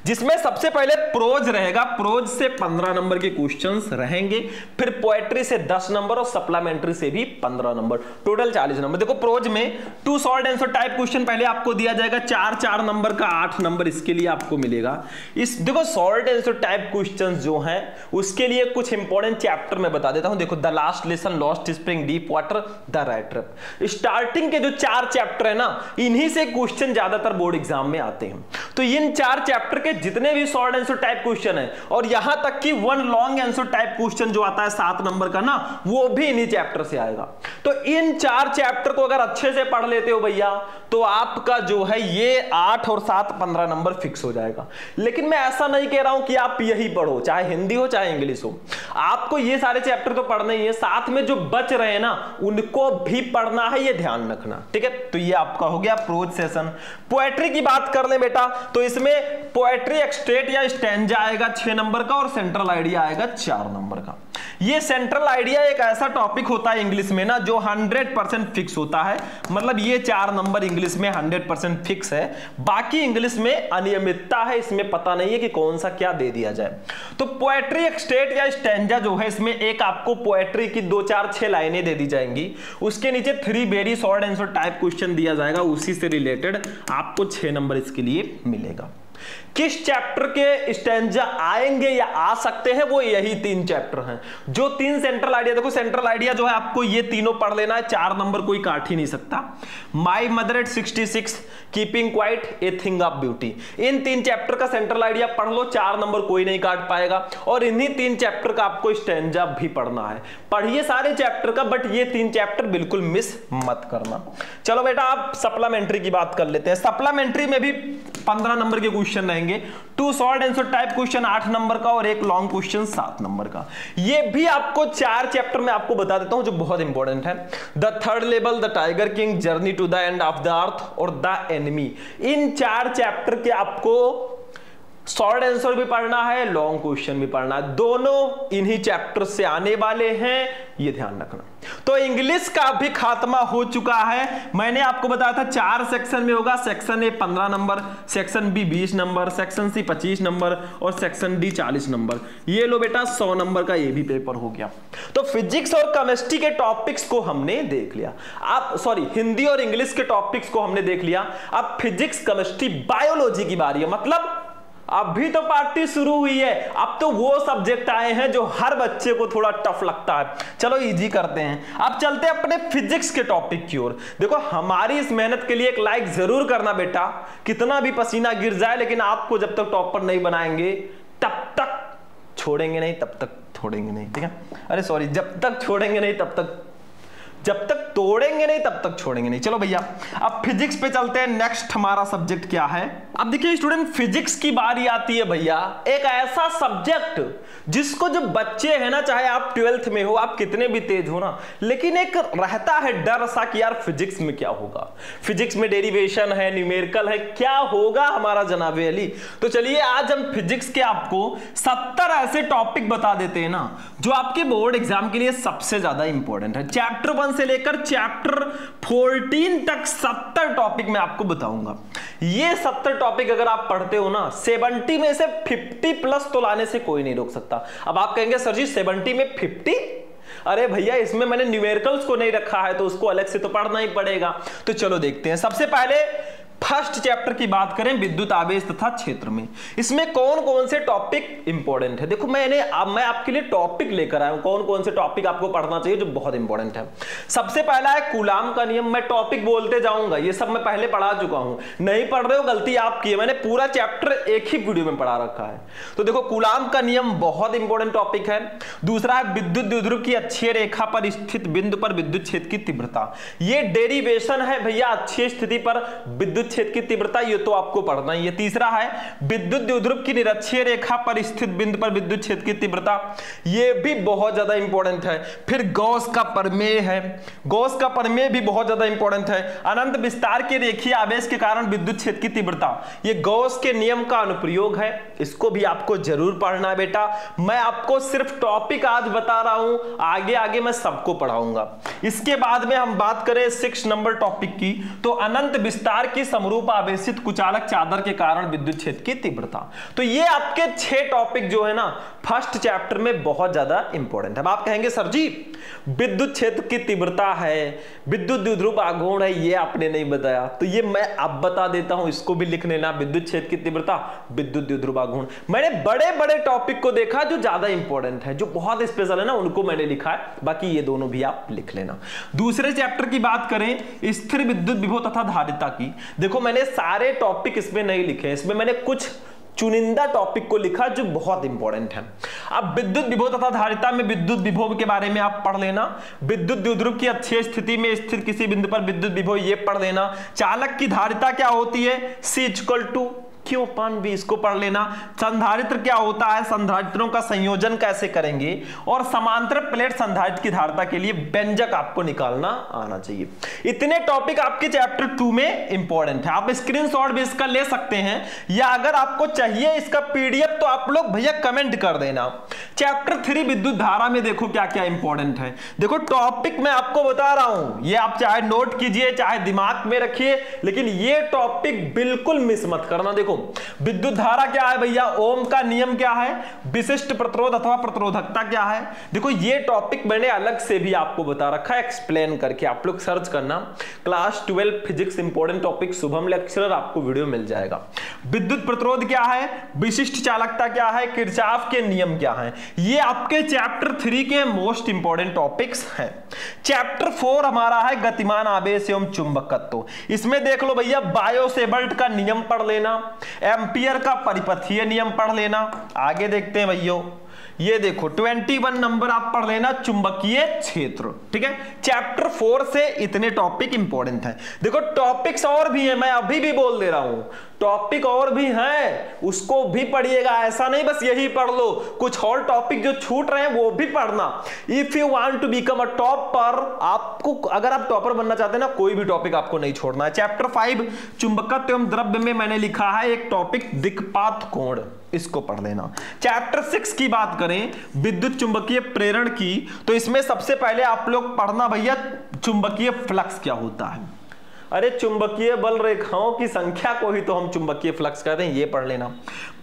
जिसमें सबसे पहले प्रोज रहेगा। प्रोज से 15 नंबर के क्वेश्चंस रहेंगे, फिर पोएट्री से 10 नंबर और सप्लीमेंट्री से भी 15 नंबर, टोटल 40 नंबर। देखो प्रोज में 2 शॉर्ट आंसर टाइप क्वेश्चन पहले आपको दिया जाएगा, 4-4 नंबर का 8 नंबर इसके लिए आपको मिलेगा। इस देखो शॉर्ट आंसर टाइप क्वेश्चंस जो हैं उसके लिए कुछ इंपॉर्टेंट चैप्टर मैं बता देता हूं। देखो the last lesson, lost spring, deep water, the right trap. Starting के जो 4 चैप्टर है ना, इन्हीं से क्वेश्चन ज्यादातर बोर्ड एग्जाम में आते हैं। तो इन 4 चैप्टर जितने भी शॉर्ट आंसर टाइप क्वेश्चन है, और यहां तक कि 1 लॉन्ग आंसर टाइप क्वेश्चन जो आता है 7 नंबर का ना, वो भी इन्हीं चैप्टर से आएगा। तो इन 4 चैप्टर को अगर अच्छे से पढ़ लेते हो भैया, तो आपका जो है ये 8 और 7 15 नंबर फिक्स हो जाएगा। लेकिन मैं ऐसा नहीं कह रहा हूं कि आप यही पढ़ो, चाहे हिंदी हो चाहे इंग्लिश हो, आपको ये सारे चैप्टर तो पढ़ने ही है, साथ में जो बच रहे हैं ना उनको भी पढ़ना है, ये ध्यान रखना। ठीक है, तो ये आपका हो गया प्रोज सेशन। पोएट्री की बात कर ले बेटा, तो इसमें पोएट्री एक्सट्रेट या स्टैंजा आएगा 6 नंबर का, और सेंट्रल आइडिया आएगा 4 नंबर का। ये सेंट्रल आइडिया एक ऐसा टॉपिक होता है इंग्लिश में ना जो 100% फिक्स होता है, मतलब ये 4 नंबर इंग्लिश में 100% फिक्स है, बाकी इंग्लिश में अनियमितता है, इसमें पता नहीं है कि कौन सा क्या दे दिया जाए। तो पोएट्री एक्सटेट या स्टैंजा जो है, इसमें एक आपको पोएट्री की 2 4 6 लाइनें दे दी जाएंगी, उसके नीचे 3 very short answer type question दिया जाएगा, उसी से रिलेटेड आपको 6 नंबर इसके लिए मिलेगा। किस चैप्टर के स्टैंजा आएंगे या आ सकते हैं, वो यही 3 चैप्टर हैं। जो 3 सेंट्रल आइडिया, देखो सेंट्रल आइडिया जो है आपको ये तीनों पढ़ लेना है, 4 नंबर कोई काट ही नहीं सकता। My mother eight 66, keeping quiet, a thing of beauty, in 3 chapter का सेंट्रल आइडिया पढ़ लो, 4 नंबर कोई नहीं काट पाएगा। और इन्हीं 3 चैप्टर का आपको स्टैंजा भी पढ़ना है। पढ़िए सारे चैप्टर का, बट ये 3 चैप्टर बिल्कुल मिस मत करना। चलो बेटा आप सप्लीमेंट्री की बात कर लेते हैं। सप्लीमेंट्री में भी 15 नंबर के क्वेश्चन रहेंगे, 2 short answer type question 8 number का और 1 लॉन्ग क्वेश्चन 7 नंबर का। ये भी आपको 4 चैप्टर में आपको बता देता हूं जो बहुत इंपॉर्टेंट है। The third level, the tiger king, journey to the end of the earth और द एनिमी, इन 4 चैप्टर के आपको शॉर्ट आंसर भी पढ़ना है, लॉन्ग क्वेश्चन भी पढ़ना है, दोनों इन्हीं चैप्टर से आने वाले हैं, ये ध्यान रखना। तो इंग्लिश का भी खात्मा हो चुका है। मैंने आपको बताया था 4 सेक्शन में होगा, section A 15 number, section B 20 number, section C 25 number और सेक्शन डी 40 नंबर। ये लो बेटा 100 नंबर का ये भी पेपर हो गया। तो फिजिक्स और केमिस्ट्री के टॉपिक्स को हमने देख लिया। आप सॉरी हिंदी और इंग्लिश के टॉपिक्स को हमने देख लिया। अब फिजिक्स, केमिस्ट्री, बायोलॉजी की बारी है। मतलब अभी तो पार्टी शुरू हुई है, अब तो वो सब्जेक्ट आए हैं जो हर बच्चे को थोड़ा टफ लगता है। चलो इजी करते हैं। अब चलते हैं अपने फिजिक्स के टॉपिक की ओर। देखो हमारी इस मेहनत के लिए एक लाइक जरूर करना बेटा, कितना भी पसीना गिर जाए, लेकिन आपको जब तक टॉपर नहीं बनाएंगे तब तक छोड़ेंगे नहीं, तब तक छोड़ेंगे नहीं, ठीक है? अरे सॉरी, जब तक छोड़ेंगे नहीं तब तक, जब तक तोड़ेंगे नहीं तब तक छोड़ेंगे नहीं। चलो भैया अब फिजिक्स पे चलते हैं। नेक्स्ट हमारा सब्जेक्ट क्या है? अब देखिए स्टूडेंट, फिजिक्स की बारी आती है भैया, एक ऐसा सब्जेक्ट जिसको जो बच्चे हैं ना, चाहे आप 12th में हो, आप कितने भी तेज हो ना, लेकिन एक रहता है डर सा कि यार फिजिक्स में क्या होगा, फिजिक्स में डेरिवेशन है, न्यूमेरिकल है, क्या होगा हमारा जनाबे अली। तो चलिए आज हम फिजिक्स के आपको 70 ऐसे टॉपिक बता देते हैं ना जो आपके बोर्ड एग्जाम के लिए सबसे ज्यादा इंपॉर्टेंट है। चैप्टर 1 से लेकर चैप्टर 14 तक 70 टॉपिक मैं आपको बताऊंगा। ये 70 टॉपिक अगर आप पढ़ते हो ना, 70 में से 50+ तो लाने से कोई नहीं रोक सकता। अब आप कहेंगे सर जी 70 में 50? अरे भैया इसमें मैंने न्यूमेरिकल्स को नहीं रखा है तो उसको अलग से तो पढ़ना ही पड़ेगा। तो चलो देखते हैं। सबसे पहले फर्स्ट चैप्टर की बात करें, विद्युत आवेश तथा क्षेत्र में, इसमें कौन कौन से टॉपिक इंपॉर्टेंट है। देखो मैं आपके लिए टॉपिक लेकर आया हूं, कौन कौन से टॉपिक आपको पढ़ना चाहिए जो बहुत इंपॉर्टेंट है। सबसे पहला है कूलाम का नियम। मैं टॉपिक बोलते जाऊंगा, ये सब मैं पहले पढ़ा चुका हूं, नहीं पढ़ रहे हो गलती आपकी है, मैंने पूरा चैप्टर एक ही वीडियो में पढ़ा रखा है। तो देखो कूलाम का नियम बहुत इंपॉर्टेंट टॉपिक है। दूसरा है विद्युत द्विध्रुव की अक्षीय रेखा पर स्थित बिंदु पर विद्युत क्षेत्र की तीव्रता। ये डेरिवेशन है भैया, अक्षीय स्थिति पर विद्युत क्षेत्र की तीव्रता, ये तो आपको पढ़ना ही है। तीसरा है विद्युत द्विध्रुव की निरक्षीय रेखा पर स्थित बिंदु पर विद्युत क्षेत्र की तीव्रता, ये भी बहुत ज्यादा इंपॉर्टेंट है। फिर गॉस का प्रमेय है, गॉस का प्रमेय भी बहुत ज्यादा इंपॉर्टेंट है। अनंत विस्तार के रेखीय आवेश के कारण विद्युत क्षेत्र की तीव्रता, ये गॉस के नियम का अनुप्रयोग है, इसको भी आपको जरूर पढ़ना है बेटा। मैं आपको सिर्फ टॉपिक आज बता रहा हूं, आगे आगे मैं सबको पढ़ाऊंगा। इसके बाद में हम बात करें 6 नंबर टॉपिक की, तो अनंत विस्तार की समरूप आवेशित कुचालक चादर के कारण विद्युत क्षेत्र की तीव्रता। तो ये आपके 6 टॉपिक जो है ना फर्स्ट चैप्टर में बहुत ज्यादा इंपॉर्टेंट है। अब आप कहेंगे सर जी विद्युत क्षेत्र की तीव्रता है, विद्युत द्विध्रुव आघूर्ण है, ये आपने नहीं बताया, तो ये मैं अब बता देता हूं, इसको भी लिख लेना। विद्युत क्षेत्र की तीव्रता, विद्युत द्विध्रुव आघूर्ण। मैंने बड़े बड़े टॉपिक को देखा जो ज्यादा इंपॉर्टेंट है, जो बहुत स्पेशल है ना, उनको मैंने लिखा है, बाकी ये दोनों भी आप लिख लेना। दूसरे चैप्टर की बात करें स्थिर विद्युत विभव तथा धारिता की, देखो मैंने सारे टॉपिक इसमें नहीं लिखे, इसमें मैंने कुछ चुनिंदा टॉपिक को लिखा जो बहुत इंपॉर्टेंट है। अब विद्युत विभव तथा धारिता में विद्युत विभव के बारे में आप पढ़ लेना। विद्युत द्विध्रुव की अक्षीय स्थिति में स्थित किसी बिंदु पर विद्युत विभव, ये पढ़ लेना। चालक की धारिता क्या होती है, C क्यों पान भी, इसको पढ़ लेना। संधारित्र क्या होता है, संधारित्रों का संयोजन कैसे करेंगे, और समांतर प्लेट संधारित्र की धारिता के लिए व्यंजक आपको निकालना आना चाहिए। इतने टॉपिक आपके चैप्टर 2 में इंपॉर्टेंट है। आप स्क्रीनशॉट भी इसका ले सकते हैं, या अगर आपको चाहिए इसका PDF तो आप लोग भैया कमेंट कर देना। चैप्टर 3 विद्युत धारा में देखो क्या क्या इंपॉर्टेंट है। देखो टॉपिक मैं आपको बता रहा हूं, ये आप चाहे नोट कीजिए चाहे दिमाग में रखिए, लेकिन ये टॉपिक बिल्कुल मिस मत करना। देखो विद्युत धारा क्या है भैया, ओम का नियम क्या है, विशिष्ट प्रतिरोध अथवा प्रतिरोधकता क्या है। देखो ये टॉपिक मैंने अलग से भी आपको बता रखा है एक्सप्लेन करके, आप लोग सर्च करना class 12 physics important topic Shubham lecturer, आपको वीडियो मिल जाएगा। विद्युत प्रतिरोध क्या है, विशिष्ट चालकता क्या है, किरचॉफ के नियम क्या है, ये आपके चैप्टर 3 के मोस्ट इंपॉर्टेंट टॉपिक्स हैं। चैप्टर 4 हमारा है गतिमान आवेश एवं चुंबकत्व। इसमें देख लो भैया बायो-सेवर्ट का नियम पढ़ लेना, एम्पियर का परिपथीय नियम पढ़ लेना। आगे देखते हैं भैया, ये देखो 21 नंबर आप पढ़ लेना चुंबकीय क्षेत्र। ठीक है, चैप्टर 4 से इतने टॉपिक इंपॉर्टेंट हैं। देखो टॉपिक्स और भी हैं, मैं अभी भी बोल दे रहा हूं, टॉपिक और भी हैं, उसको भी पढ़िएगा। ऐसा नहीं बस यही पढ़ लो, कुछ और टॉपिक जो छूट रहे हैं वो भी पढ़ना। If you want to become a topper, आपको अगर आप टॉपर बनना चाहते हैं ना, कोई भी टॉपिक आपको नहीं छोड़ना है। चैप्टर 5 चुंबकत्व एवं द्रव्य में मैंने लिखा है एक टॉपिक दिक्पात कोण, इसको पढ़ लेना। चैप्टर 6 की बात करें विद्युत चुंबकीय प्रेरण की, तो इसमें सबसे पहले आप लोग पढ़ना भैया चुंबकीय फ्लक्स क्या होता है। अरे चुंबकीय बल रेखाओं की संख्या को ही तो हम चुंबकीय फ्लक्स कहते हैं, ये पढ़ लेना।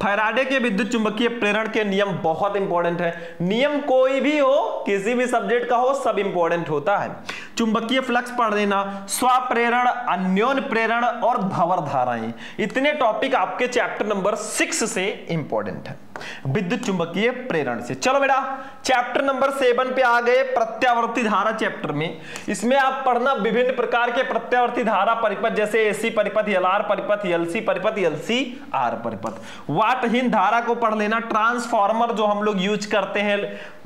फैराडे के विद्युत चुंबकीय प्रेरण के नियम बहुत इंपॉर्टेंट है। नियम कोई भी हो, किसी भी सब्जेक्ट का हो, सब इंपॉर्टेंट होता है। चुंबकीय फ्लक्स पढ़ लेना, स्वप्रेरण, अन्योन्य प्रेरण और भंवर धाराएं, इतने टॉपिक आपके चैप्टर नंबर 6 से इंपॉर्टेंट है विद्युत चुंबकीय प्रेरण से। चलो बेटा चैप्टर नंबर 7 पे आ गए, प्रत्यावर्ती धारा चैप्टर में। इसमें आप पढ़ना विभिन्न प्रकार के प्रत्यावर्ती धारा परिपथ, जैसे एसी परिपथ, एलआर परिपथ, एलसी परिपथ, एलसीआर परिपथ। वाटहीन धारा को पढ़ लेना। ट्रांसफार्मर जो हम लोग यूज करते हैं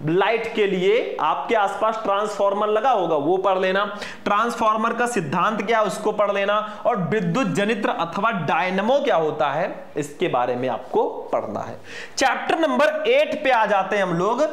लाइट के लिए, आपके आसपास ट्रांसफार्मर लगा होगा, वो पढ़ लेना। ट्रांसफार्मर का सिद्धांत क्या है उसको पढ़ लेना, और विद्युत जनित्र अथवा डायनमो क्या होता है इसके बारे में आपको पढ़ना है। चैप्टर नंबर 8 पे आ जाते हैं हम लोग,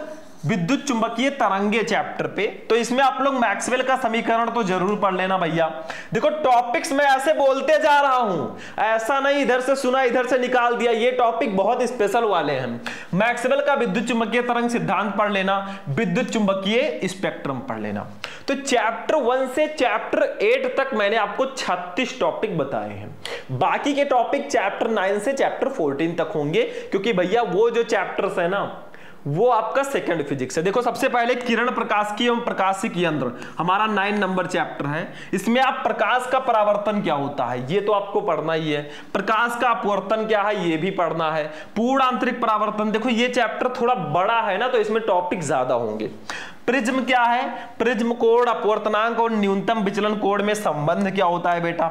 विद्युत चुंबकीय तरंगे चैप्टर पे। तो इसमें आप लोग मैक्सवेल का समीकरण तो जरूर पढ़ लेना भैया। देखो टॉपिक्स मैं ऐसे बोलते जा रहा हूं, ऐसा नहीं इधर से सुना इधर से निकाल दिया, ये टॉपिक बहुत स्पेशल वाले हैं। मैक्सवेल का विद्युत चुंबकीय तरंग सिद्धांत पढ़ लेना, विद्युत चुंबकीय स्पेक्ट्रम पढ़ लेना। तो चैप्टर 1 से चैप्टर 8 तक मैंने आपको 36 टॉपिक बताए हैं। बाकी के टॉपिक चैप्टर 9 से चैप्टर 14 तक होंगे, क्योंकि भैया वो जो चैप्टर्स है ना वो आपका सेकंड फिजिक्स है। देखो सबसे पहले किरण प्रकाशिकी एवं प्रकाशिक यंत्र हमारा 9 नंबर चैप्टर है। इसमें आप प्रकाश का परावर्तन क्या होता है ये तो आपको पढ़ना ही है, प्रकाश का अपवर्तन क्या है ये भी पढ़ना है, पूर्ण आंतरिक परावर्तन। देखो ये चैप्टर थोड़ा बड़ा है ना, तो इसमें टॉपिक ज्यादा होंगे। प्रिज्म क्या है, प्रिज्म कोण, अपवर्तनांक और न्यूनतम विचलन कोण में संबंध क्या होता है बेटा।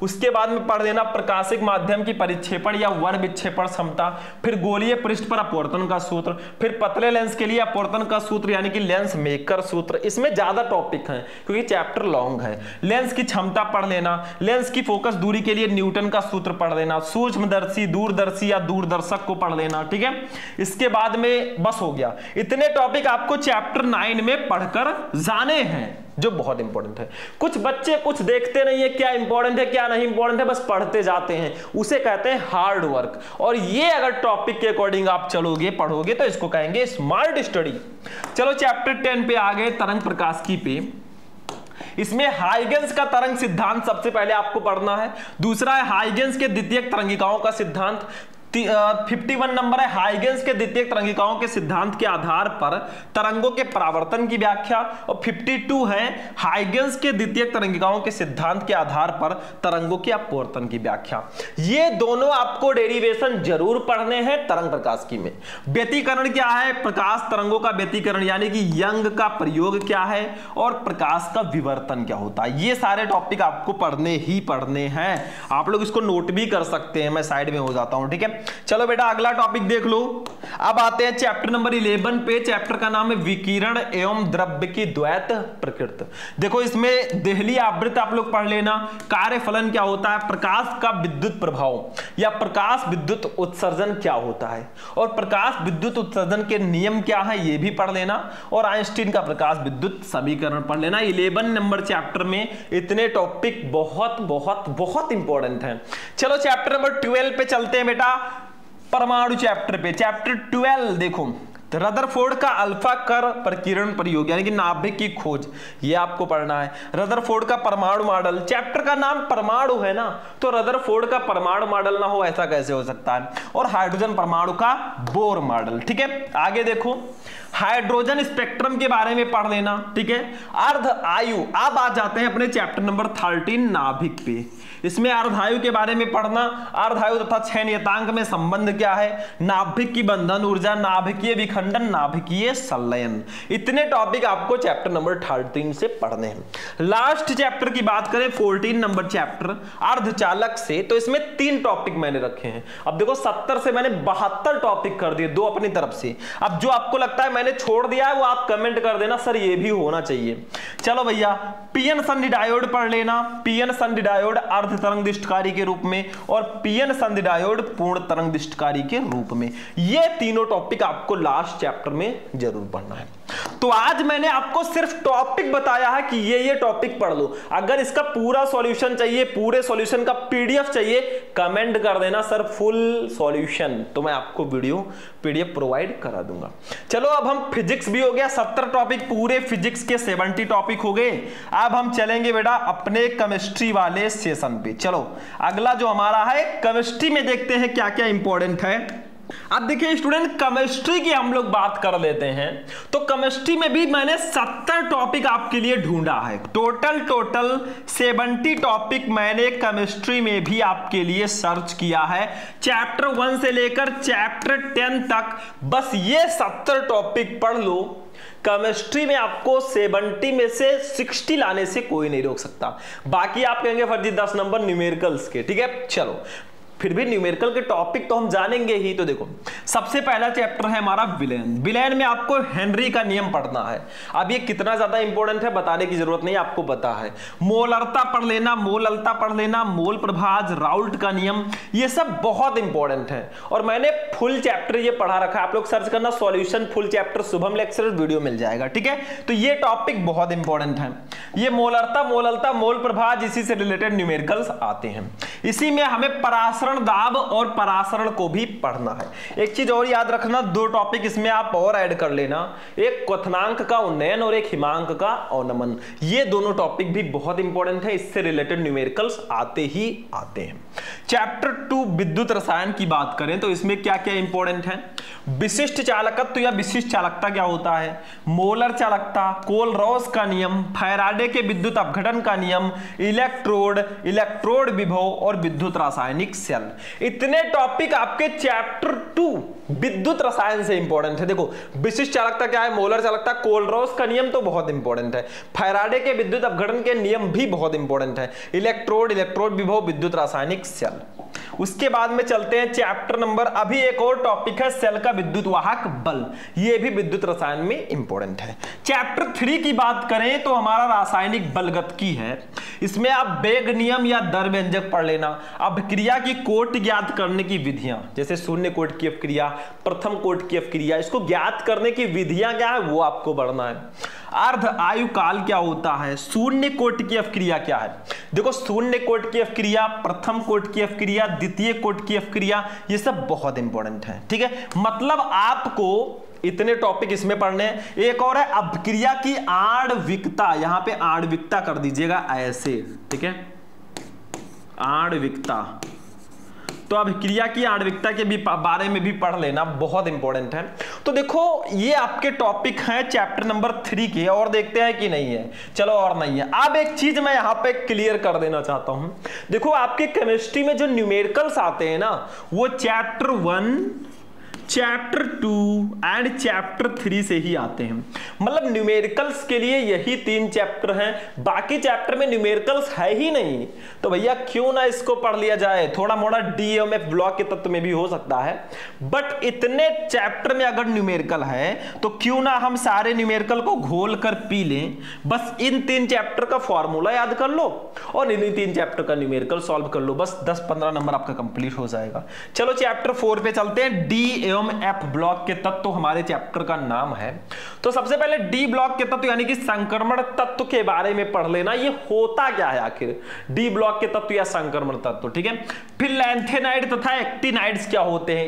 उसके बाद में पढ़ लेना प्रकाशिक माध्यम की परिक्षेपण या वन विक्षेपण क्षमता, फिर गोलीय पृष्ठ पर अपवर्तन का सूत्र, फिर पतले लेंस के लिए अपवर्तन का सूत्र यानी कि लेंस मेकर सूत्र। इसमें ज्यादा टॉपिक हैं क्योंकि चैप्टर लॉन्ग है। लेंस की क्षमता पढ़ लेना, लेंस की फोकस दूरी के लिए न्यूटन का सूत्र पढ़ लेना, सूक्ष्मदर्शी, दूरदर्शी या दूरदर्शक को पढ़ लेना। ठीक है, इसके बाद में बस हो गया। इतने टॉपिक आपको चैप्टर 9 में पढ़कर जाने हैं जो बहुत इंपॉर्टेंट है। कुछ बच्चे कुछ देखते नहीं है क्या इंपॉर्टेंट है क्या नहीं इंपॉर्टेंट है, बस पढ़ते जाते हैं, उसे कहते हैं हार्ड वर्क। और ये अगर टॉपिक के अकॉर्डिंग आप चलोगे पढ़ोगे तो इसको कहेंगे स्मार्ट स्टडी। चलो चैप्टर 10 पे आ गए, तरंग प्रकाशिकी पे। इसमें हाइगेंस का तरंग सिद्धांत सबसे पहले आपको पढ़ना है। दूसरा है हाइगेंस के द्वितीयक तरंगिकाओं का सिद्धांत। 51 नंबर है हाइगेंस के द्वितीयक तरंगिकाओं के सिद्धांत के आधार पर तरंगों के परावर्तन की व्याख्या। और 52 है हाइगेंस के द्वितीयक तरंगिकाओं के सिद्धांत के आधार पर तरंगों के अपवर्तन की व्याख्या। ये दोनों आपको डेरिवेशन जरूर पढ़ने हैं तरंग प्रकाशिकी में। व्यतिकरण क्या है, प्रकाश तरंगों का व्यतिकरण यानी कि यंग का प्रयोग क्या है, और प्रकाश का विवर्तन क्या होता है। ये सारे टॉपिक आपको पढ़ने ही पढ़ने हैं। आप लोग इसको नोट भी कर सकते हैं, मैं साइड में हो जाता हूं। ठीक है, चलो बेटा अगला टॉपिक देख लो। अब आते हैं चैप्टर नंबर 11 पे। चैप्टर का नाम है विकिरण एवं द्रव्य की द्वैत प्रकृति। देखो इसमें देहली आवृत्त आप लोग पढ़ लेना। कार्यफलन क्या होता है, प्रकाश का विद्युत प्रभाव या प्रकाश विद्युत उत्सर्जन क्या होता है, और प्रकाश विद्युत उत्सर्जन के नियम क्या है ये भी पढ़ लेना। और आइंस्टीन का प्रकाश विद्युत समीकरण पढ़ लेना। 11 नंबर चैप्टर में इतने टॉपिक बहुत बहुत बहुत इंपॉर्टेंट हैं। चलो चैप्टर नंबर 12 पे चलते हैं बेटा, परमाणु चैप्टर पे। चैप्टर 12 देखो तो रदरफोर्ड का अल्फा कर प्रकीर्णन प्रयोग यानी कि नाभिक की खोज, ये आपको पढ़ना है। रदरफोर्ड का परमाणु मॉडल, चैप्टर का नाम परमाणु है ना, तो रदरफोर्ड का परमाणु मॉडल ना हो ऐसा कैसे हो सकता है। और हाइड्रोजन परमाणु का बोर मॉडल। ठीक है, आगे देखो, हाइड्रोजन स्पेक्ट्रम के बारे में पढ़ लेना। ठीक है, अर्ध आयु। अब आ जाते हैं अपने चैप्टर नंबर 13 नाभिक पे। इसमें अर्धायु के बारे में पढ़ना, अर्धायु तथा क्षय नियतांक में संबंध क्या है, नाभिक की बंधन ऊर्जा, नाभिकीय विखंडन, नाभिकीय संलयन, इतने टॉपिक आपको चैप्टर नंबर 13 से पढ़ने हैं। लास्ट चैप्टर की बात करें 14 नंबर चैप्टर अर्धचालक से, तो इसमें 3 टॉपिक मैंने रखे हैं। अब देखो 70 से मैंने 72 टॉपिक कर दिए, 2 अपनी तरफ से। अब जो आपको लगता है मैंने छोड़ दिया है वो आप कमेंट कर देना, सर ये भी होना चाहिए। चलो भैया, पीएन संधि डायोड पढ़ लेना। पीएन संधि डायोड तरंगदिष्टकारी के रूप में और पीएन संधि डायोड पूर्ण तरंगदिष्टकारी के रूप में, ये तीनों टॉपिक आपको लास्ट चैप्टर में जरूर पढ़ना है। तो आज मैंने आपको सिर्फ टॉपिक बताया है कि ये टॉपिक पढ़ लो। अगर इसका पूरा सॉल्यूशन चाहिए, पूरे सॉल्यूशन का पीडीएफ चाहिए, कमेंट कर देना सर फुल सॉल्यूशन, तो मैं आपको वीडियो पीडीएफ प्रोवाइड करा दूंगा। चलो अब हम फिजिक्स भी हो गया, 70 टॉपिक पूरे फिजिक्स के 70 टॉपिक हो गए। अब हम चलेंगे बेटा अपने केमिस्ट्री वाले सेशन पे। चलो अगला जो हमारा है केमिस्ट्री में देखते हैं क्या क्या इंपॉर्टेंट है। अब देखिए स्टूडेंट, केमिस्ट्री की हम लोग बात कर लेते हैं, तो केमिस्ट्री में भी मैंने 70 टॉपिक आपके लिए ढूंढा है। टोटल 70 टॉपिक मैंने केमिस्ट्री में भी आपके लिए सर्च किया है, चैप्टर 1 से लेकर चैप्टर 10 तक। बस ये 70 टॉपिक पढ़ लो, केमिस्ट्री में आपको 70 में से 60 लाने से कोई नहीं रोक सकता। बाकी आप कहेंगे फर्जी 10 नंबर न्यूमेरिकल्स के, ठीक है। चलो फिर भी न्यूमेरिकल के टॉपिक तो हम जानेंगे ही। तो देखो सबसे पहला चैप्टर है हमारा विलेन। विलेन में आपको हेनरी का नियम पढ़ना है। अब ये कितना ज्यादा इंपॉर्टेंट है बताने की जरूरत नहीं, आपको पता है। मोलरता पढ़ लेना, मोललता पढ़ लेना, मोल प्रभाज, राउल्ट का नियम, ये सब बहुत इंपॉर्टेंट है। और मैंने फुल चैप्टर ये पढ़ा रखा है, आप लोग सर्च करना solution full chapter Shubham lecture video मिल जाएगा, ठीक है। तो ये टॉपिक बहुत इंपॉर्टेंट है। ये मोलरता, मोललता, मोल प्रभाज, इसी से रिलेटेड न्यूमेरिकल्स आते हैं। इसी में हमें परासरण दाब और परासरण को भी पढ़ना है। एक चीज और याद रखना, 2 टॉपिक इसमें आप और ऐड कर लेना, एक क्वथनांक का उन्नयन और एक हिमांक का अवनमन। ये दोनों टॉपिक भी बहुत इंपॉर्टेंट है, इससे रिलेटेड न्यूमेरिकल्स आते ही आते हैं। चैप्टर 2 विद्युत रसायन की बात करें तो इसमें क्या क्या इंपॉर्टेंट है। विशिष्ट चालकत्व या विशिष्ट चालकता क्या होता है, मोलर चालकता, कोलरॉस का नियम, फैराडे के विद्युत अपघटन का नियम, इलेक्ट्रोड, इलेक्ट्रोड विभव और विद्युत रासायनिक सेल। इतने टॉपिक आपके चैप्टर 2 विद्युत रसायन से इंपॉर्टेंट है। देखो विशिष्ट चालकता क्या है, मोलर चालकता, कोलरॉस का नियम तो बहुत इंपॉर्टेंट है, फैराडे के विद्युत अपघटन के नियम भी बहुत इंपॉर्टेंट है, इलेक्ट्रोड, इलेक्ट्रोड विभव, विद्युत रासायनिक सेल। उसके बाद में चलते हैं चैप्टर नंबर, अभी एक और टॉपिक है सेल का विद्युत वाहक बल, ये भी विद्युत रसायन में इंपॉर्टेंट है। चैप्टर 3 की बात करें तो हमारा रासायनिक बलगतिकी है। इसमें आप वेग नियम या दर व्यंजक पढ़ लेना, अभिक्रिया की कोट ज्ञात करने की विधियां, जैसे शून्य कोट की अपक्रिया, प्रथम कोट की अपक्रिया, इसको ज्ञात करने की विधियां क्या है वो आपको पढ़ना है। अर्ध आयु काल क्या होता है, शून्य कोट की अपक्रिया क्या है। देखो शून्य कोट की अपक्रिया, प्रथम कोट की अपक्रिया, द्वितीय कोट की अपक्रिया, ये सब बहुत इंपॉर्टेंट है, ठीक है। मतलब आपको इतने टॉपिक इसमें पढ़ने हैं। एक और है अपक्रिया की आणविकता, यहां पे आणविकता कर दीजिएगा ऐसे, ठीक है, आणविकता। तो अभिक्रिया की आणविकता के भी बारे में भी पढ़ लेना, बहुत इंपॉर्टेंट है। तो देखो ये आपके टॉपिक हैं चैप्टर नंबर 3 के, और देखते हैं कि नहीं है। चलो और नहीं है। अब एक चीज मैं यहां पे क्लियर कर देना चाहता हूं, देखो आपके केमिस्ट्री में जो न्यूमेरिकल्स आते हैं ना, वो चैप्टर 1, चैप्टर 2 एंड चैप्टर 3 से ही आते हैं। मतलब न्यूमेरिकल्स के लिए यही 3 चैप्टर हैं, बाकी चैप्टर में न्यूमेरिकल्स है ही नहीं। तो भैया क्यों ना इसको पढ़ लिया जाए, थोड़ा मोड़ा डीएमएफ ब्लॉक के तत्व में भी हो सकता है, बट इतने चैप्टर में अगर न्यूमेरिकल है तो क्यों ना हम सारे न्यूमेरिकल को घोल कर पी लें। बस इन 3 चैप्टर का फॉर्मूला याद कर लो और इन 3 चैप्टर का न्यूमेरिकल सॉल्व कर लो, बस 10-15 नंबर आपका कंप्लीट हो जाएगा। चलो चैप्टर 4 पे चलते हैं, डी एवं एफ ब्लॉक के तत्व हमारे चैप्टर का नाम है। तो सबसे पहले डी ब्लॉक के तत्व यानी कि संक्रमण तत्व के बारे में पढ़ लेना, ये होता क्या है आखिर डी ब्लॉक के तत्व या संक्रमण तत्व, ठीक है। फिर लैंथेनाइड तथा एक्टिनाइड्स क्या होते हैं,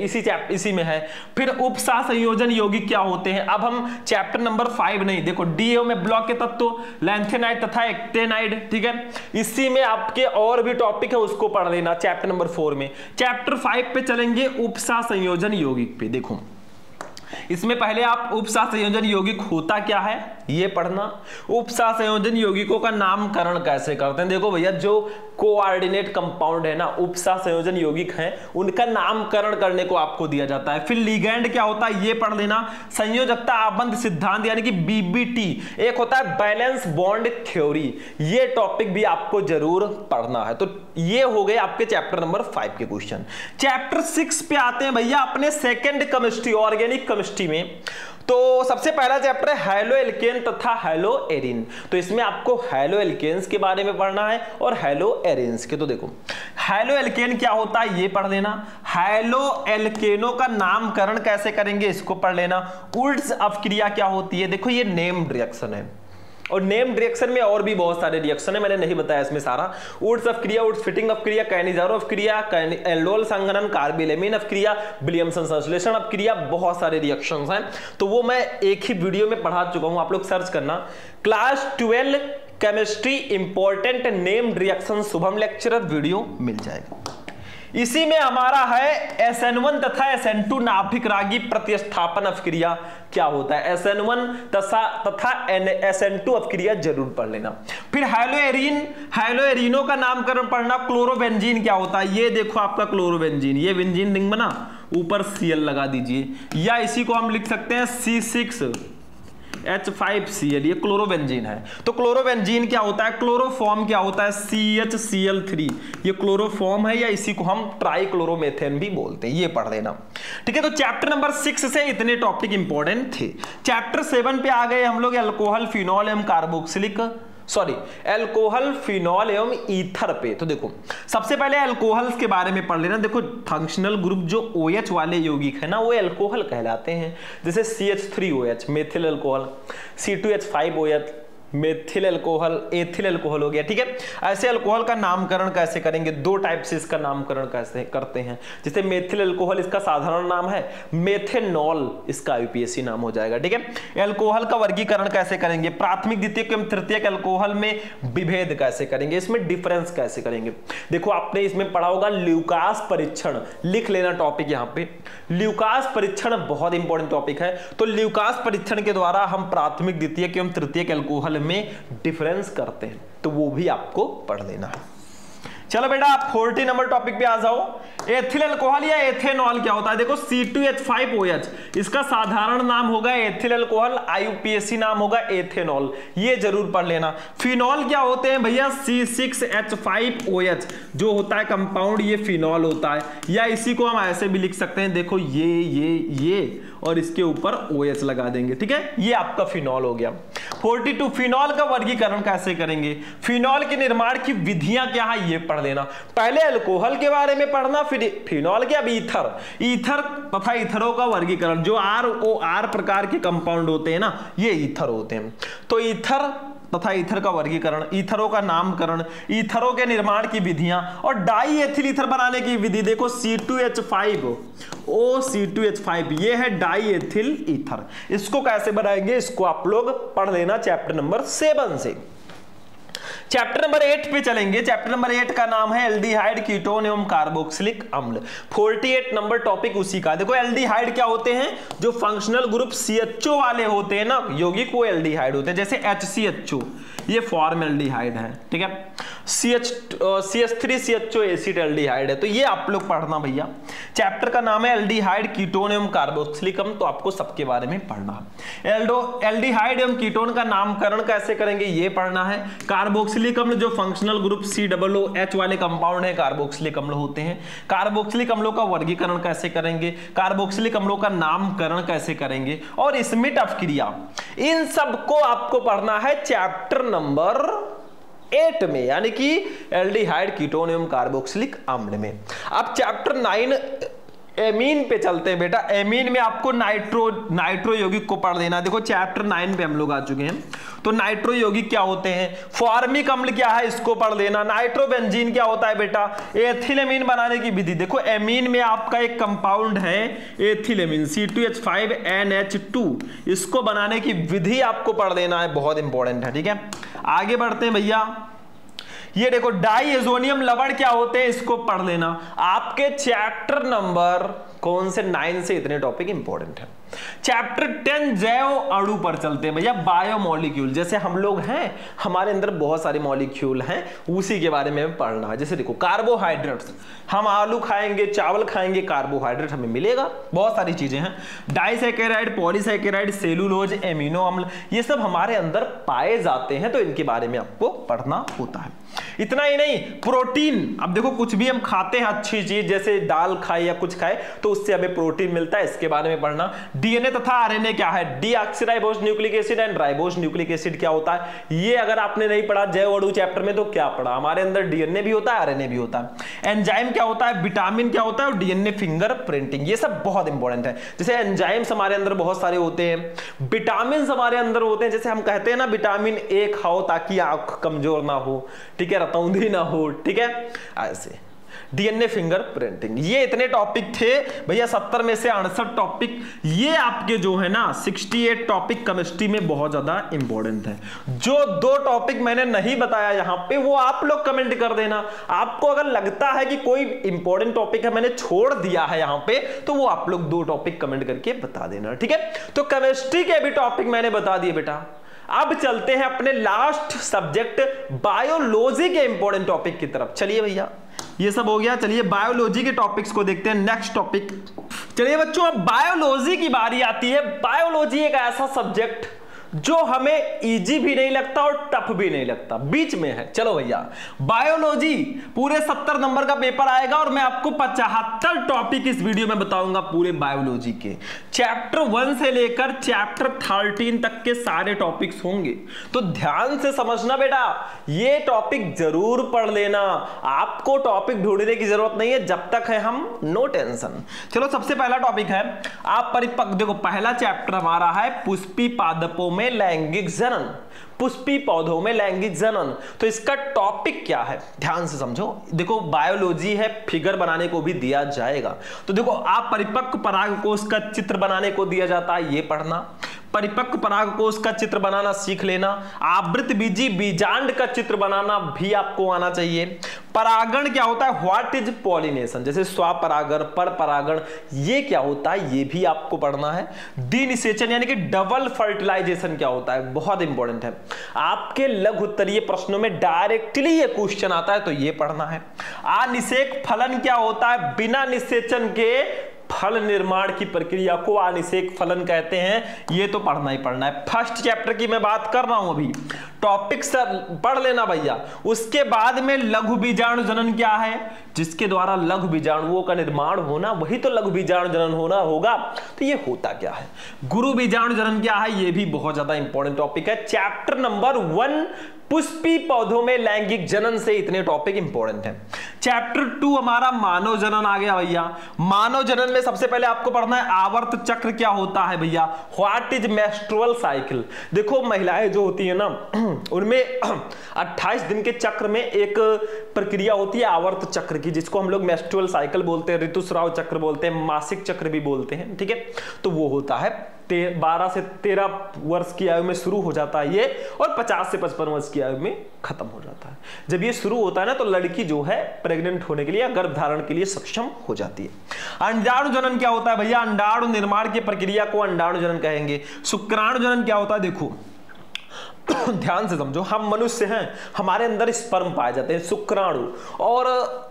इसी में है। फिर उपसह संयोजन यौगिक क्या होते हैं। अब हम चैप्टर नंबर 5 नहीं, देखो डी में ब्लॉक के तत्व, लैंथेनाइड तथा एक्टिनाइड, ठीक है। इसी में आपके और भी टॉपिक है, उसको पढ़ लेना चैप्टर नंबर 4 में। चैप्टर 5 पे चलेंगे उपसह संयोजन यौगिक पे। देखो इसमें पहले आप उपसह संयोजन यौगिक होता क्या है ये पढ़ना। उपसह संयोजन यौगिकों का नामकरण कैसे करते हैं। देखो भैया जो कोऑर्डिनेट कंपाउंड है ना, उपसह संयोजन यौगिक हैं, उनका नामकरण करने को आपको दिया जाता है। फिर लिगैंड क्या होता है ये पढ़ लेना। संयोजकता आबंध सिद्धांत यानी कि बीबीटी, एक होता है बैलेंस बॉन्ड थ्योरी, ये टॉपिक भी आपको जरूर पढ़ना है। तो ये हो गए आपके चैप्टर नंबर 5 के क्वेश्चन। चैप्टर 6 पे आते हैं भैया अपने सेकेंड केमिस्ट्री, ऑर्गेनिक केमिस्ट्री में। तो सबसे पहला चैप्टर है हैलो एल्केन तथा हैलो एरिन। तो इसमें आपको हैलो एल्केन्स के बारे में पढ़ना है और हैलो एरिन्स के। तो देखो हैलो एल्केन क्या होता है ये पढ़ लेना। हैलो एल्केनों का नामकरण कैसे करेंगे इसको पढ़ लेना। उल्ट्स अपक्रिया क्या होती है, देखो ये नेम्ड रिएक्शन है और नेम रिएक्शन में और भी बहुत सारे रिएक्शन है, मैंने नहीं बताया इसमें सारा। उड्स अपक्रिया, उड्स फिटिंग अपक्रिया, कैनिजारो अपक्रिया, एल्डोल संघनन, कार्बिलेमिन अपक्रिया, विलियमसन संश्लेषण अपक्रिया, बहुत सारे रिएक्शंस हैं। तो वो मैं एक ही वीडियो में पढ़ा चुका हूं, आप लोग सर्च करना। Class 12 chemistry important named reaction Shubham lecturer video मिल जाएगा। इसी में हमारा है SN1 तथा SN2 नाभिक रागी प्रतिस्थापन अपक्रिया क्या होता है। SN1 तथा SN2 अपक्रिया जरूर पढ़ लेना। फिर हैलोएरिन, हैलोएरिनों का नामकरण पढ़ना। क्लोरोबेंजीन क्या होता है, ये देखो आपका क्लोरोबेंजीन, ये बेंजीन रिंग बना, ऊपर Cl लगा दीजिए, या इसी को हम लिख सकते हैं C6H5Cl, ये क्लोरोबेंजीन है। तो क्लोरोबेंजीन क्या होता है, क्लोरोफॉर्म क्या होता है CHCl3, ये क्लोरोफॉर्म है, या इसी को हम ट्राइक्लोरोमेथेन भी बोलते हैं, ये पढ़ लेना, ठीक है। तो चैप्टर नंबर 6 से इतने टॉपिक इंपॉर्टेंट थे। चैप्टर 7 पे आ गए हम लोग एल्कोहल, फिनॉल एवं कार्बोक्सिलिक एल्कोहल, फिनॉल एवं ईथर पे। तो देखो सबसे पहले अल्कोहल्स के बारे में पढ़ लेना। देखो फंक्शनल ग्रुप जो OH वाले यौगिक है ना वो अल्कोहल कहलाते हैं, जैसे CH3OH methyl alcohol, C2H5OH methyl alcohol, ethyl alcohol हो गया, ठीक है। ऐसे अल्कोहल का नामकरण कैसे करेंगे, दो टाइप से इसका नामकरण कैसे करते हैं। जैसे मेथिल अल्कोहल इसका साधारण नाम है, मेथेनॉल इसका IUPAC नाम हो जाएगा, ठीक है। अल्कोहल का वर्गीकरण कैसे करेंगे, प्राथमिक, द्वितीयक एवं तृतीयक अल्कोहल में विभेद कैसे करेंगे, इसमें डिफरेंस कैसे करेंगे। देखो आपने इसमें पढ़ा होगा ल्यूकास परीक्षण, लिख लेना टॉपिक यहाँ पे। ल्यूकास परीक्षण बहुत इंपॉर्टेंट टॉपिक है। तो ल्यूकास परीक्षण के द्वारा हम प्राथमिक, द्वितीयक एवं तृतीयक अल्कोहल में डिफरेंस करते हैं, तो वो भी आपको पढ़ लेना है। चलो बेटा 40 नंबर टॉपिक पे आ जाओ। एथिल अल्कोहल या एथेनॉल क्या होता है, देखो C2H5OH इसका साधारण नाम होगा एथिल अल्कोहल, IUPAC नाम होगा एथेनॉल, ये जरूर पढ़ लेना। फिनॉल क्या होते हैं भैया, C6H5OH जो होता है कंपाउंड, ये फिनॉल होता है, या इसी को हम ऐसे भी लिख सकते हैं, देखो ये और इसके ऊपर OH लगा देंगे, ठीक है, ये आपका फिनॉल हो गया। 42 फिनॉल का वर्गीकरण कैसे करेंगे, फिनॉल के निर्माण की विधियां क्या है ये पढ़ लेना। पहले अल्कोहल के बारे में पढ़ना, फिर फिनॉल के, अब ईथर तथा ईथरों का वर्गीकरण, जो ROR प्रकार के कंपाउंड होते हैं ना ये ईथर होते हैं। तो ईथर तथा ईथर का वर्गीकरण, ईथरों का नामकरण, ईथरों के निर्माण की विधियां, और डाई एथिल ईथर बनाने की विधि। देखो C2H5O, ये है डाई एथिल ईथर, इसको कैसे बनाएंगे इसको आप लोग पढ़ लेना चैप्टर नंबर 7 से। चैप्टर नंबर 8 पे चलेंगे। चैप्टर नंबर 8 का नाम है एल्डिहाइड, कीटोन एवं कार्बोक्सिलिक अम्ल। 48 नंबर टॉपिक उसी का। देखो एल्डिहाइड क्या होते हैं, जो फंक्शनल ग्रुप CHO वाले होते हैं ना यौगिक, वो एल्डिहाइड होते हैं। जैसे HCHO ये फॉर्मल्डिहाइड है, ठीक है। CH3CHO एसिड एल्डिहाइड है, तो ये आप लोग पढ़ना भैया। चैप्टर का नाम है एल्डिहाइड, कीटोन एवं कार्बोक्सिलिक अम्ल, तो आपको सबके बारे में पढ़ना है। एल्डिहाइड एवं कीटोन का नामकरण कैसे करेंगे ये पढ़ना है। कार्बोक्सिलिक अम्ल जो फंक्शनल ग्रुप COOH वाले कंपाउंड है कार्बोक्सिलिक अम्ल होते हैं। कार्बोक्सिलिक अम्लों का वर्गीकरण कैसे करेंगे, कार्बोक्सिलिक अम्लों का नामकरण कैसे करेंगे, और स्मिट अपक्रिया, इन सबको आपको पढ़ना है चैप्टर नंबर 8 में, यानी कि एल्डिहाइड, कीटोन एवं कार्बोक्सिलिक अम्ल में। अब चैप्टर 9 एमीन पे चलते हैं बेटा। एमीन में आपको नाइट्रो यौगिक को पढ़ लेना। देखो चैप्टर 9 पे हम लोग आ चुके हैं। तो नाइट्रो यौगिक क्या होते हैं, फॉर्मिक अम्ल क्या है इसको पढ़ लेना, नाइट्रोबेंजीन क्या होता है बेटा, एथिलेमीन बनाने की विधि। देखो एमीन में आपका एक कंपाउंड है एथिलेमीन C2H5NH2, इसको बनाने की विधि आपको पढ़ लेना है, बहुत इंपॉर्टेंट है। ठीक है, आगे बढ़ते हैं भैया। ये देखो डाइएजोनियम लवण क्या होते हैं इसको पढ़ लेना। आपके चैप्टर नंबर कौन से 9 से इतने टॉपिक इंपॉर्टेंट है। चैप्टर 10 जैव अणु पर चलते हैं भैया, बायोमोलिक्यूल। जैसे हम लोग हैं, हमारे अंदर बहुत सारे मॉलिक्यूल हैं, उसी के बारे में पढ़ना है। जैसे देखो कार्बोहाइड्रेट्स, हम आलू खाएंगे, चावल खाएंगे, कार्बोहाइड्रेट हमें मिलेगा, बहुत सारी चीजें हैं। डाइसैकेराइड, पॉलीसैकेराइड, सेलुलोज, एमिनो अम्ल, ये सब हमारे अंदर पाए जाते हैं, तो इनके बारे में आपको पढ़ना होता है। इतना ही नहीं, प्रोटीन। अब देखो कुछ भी हम खाते हैं अच्छी चीज, जैसे दाल खाए या कुछ खाए, तो उससे हमें प्रोटीन मिलता है, इसके बारे में पढ़ना। डीएनए तथा आरएनए क्या है, deoxyribose nucleic acid and ribose nucleic acid क्या होता है, ये अगर आपने नहीं पढ़ा जैव अणु चैप्टर में तो क्या पढ़ा, हमारे अंदर डीएनए भी होता है, आरएनए भी होता है। एंजाइम क्या होता है, विटामिन क्या होता है, और डीएनए फिंगर प्रिंटिंग, ये सब बहुत इंपॉर्टेंट है। जैसे एंजाइम्स हमारे अंदर बहुत सारे होते हैं, विटामिन हमारे अंदर होते हैं, जैसे हम कहते हैं ना विटामिन ए खाओ ताकि आंख कमजोर ना हो, ठीक है, रतौंधी ना हो, ठीक है, ऐसे। डीएनए फिंगर प्रिंटिंग, ये इतने टॉपिक थे भैया। 70 में से 68 टॉपिक ये आपके जो है ना 68 टॉपिक केमिस्ट्री में बहुत ज्यादा इंपॉर्टेंट है। जो 2 टॉपिक मैंने नहीं बताया यहां पे, वो आप लोग कमेंट कर देना। आपको अगर लगता है कि कोई इंपॉर्टेंट टॉपिक है मैंने छोड़ दिया है यहां पे, तो वो आप लोग 2 टॉपिक कमेंट करके बता देना, ठीक है। तो केमिस्ट्री के भी टॉपिक मैंने बता दिए बेटा। अब चलते हैं अपने लास्ट सब्जेक्ट बायोलॉजी के इंपॉर्टेंट टॉपिक की तरफ। चलिए भैया, ये सब हो गया, चलिए बायोलॉजी के टॉपिक्स को देखते हैं। नेक्स्ट टॉपिक, चलिए बच्चों अब बायोलॉजी की बारी आती है। बायोलॉजी एक ऐसा सब्जेक्ट जो हमें इजी भी नहीं लगता और टफ भी नहीं लगता, बीच में है। चलो भैया, बायोलॉजी पूरे 70 नंबर का पेपर आएगा और मैं आपको 75 टॉपिक इस वीडियो में बताऊंगा पूरे बायोलॉजी के। चैप्टर 1 से लेकर चैप्टर 13 तक के सारे टॉपिक्स होंगे, तो ध्यान से समझना बेटा, ये टॉपिक जरूर पढ़ लेना। आपको टॉपिक ढूंढने की जरूरत नहीं है, जब तक है हम, नो टेंशन। चलो सबसे पहला टॉपिक है आप परिपक्व। देखो पहला चैप्टर हमारा है पुष्पी पादपों में लैंगिक जनन, पुष्पी पौधों में लैंगिक जनन। तो इसका टॉपिक क्या है, ध्यान से समझो। देखो बायोलॉजी है, फिगर बनाने को भी दिया जाएगा। तो देखो आप परिपक्व परागकोश का चित्र बनाने को दिया जाता है, ये पढ़ना। परिपक्व परागकोश का चित्र बनाना सीख लेना। आवृत बीजी बीजांड का चित्र बनाना भी आपको आना चाहिए। परागण क्या होता है, व्हाट इज पॉलिनेशन, जैसे स्वपरागण, परपरागण, ये क्या होता है, ये भी आपको पढ़ना है। डिनिषेचन यानी कि डबल फर्टिलाइजेशन क्या होता है, बहुत इंपॉर्टेंट है। आपके लघु उत्तरीय प्रश्नों में डायरेक्टली ये क्वेश्चन आता है, तो ये पढ़ना है। अनिषेक फलन क्या होता है, बिना निषेचन के फल निर्माण की प्रक्रिया को अनिषेक फलन कहते हैं, ये तो पढ़ना ही पढ़ना है। फर्स्ट चैप्टर की मैं बात कर रहा हूं अभी, टॉपिक पढ़ लेना भैया। उसके बाद में लघु बीजाणु जनन क्या है, जिसके द्वारा लघु बीजाणुओं का निर्माण होना, वही तो लघु बीजाणु जनन होना होगा। तो ये होता क्या है, गुरु बीजाणु जनन क्या है, ये भी बहुत ज्यादा इंपॉर्टेंट टॉपिक है। चैप्टर नंबर 1 पुष्पी पौधों में लैंगिक जनन से इतने टॉपिक इंपॉर्टेंट हैं। चैप्टर 2 हमारा मानव जनन आ गया भैया। मानव जनन में सबसे पहले आपको पढ़ना है आवर्त चक्र क्या होता है भैया, व्हाट इज मेंस्ट्रुअल साइकिल। देखो महिलाएं जो होती है ना, उनमें 28 दिन के चक्र में एक प्रक्रिया होती है आवर्त चक्र की, जिसको हम लोग मेंस्ट्रुअल साइकिल बोलते हैं, ऋतुस्राव चक्र बोलते हैं, मासिक चक्र भी बोलते हैं, ठीक है। तो वो होता है 12 से 13 वर्ष की आयु में शुरू हो जाता है ये, और 50 से 55 वर्ष की आयु में खत्म हो जाता है। जब ये शुरू होता है ना, तो लड़की जो है प्रेग्नेंट होने के लिए, गर्भ धारण के लिए सक्षम हो जाती है। अंडाणु जनन क्या होता है भैया, अंडाणु निर्माण की प्रक्रिया को अंडाणु जनन कहेंगे। शुक्राणु जनन क्या होता है, देखो ध्यान से समझो, हम मनुष्य हैं, हमारे अंदर स्पर्म पाए जाते हैं, शुक्राणु, और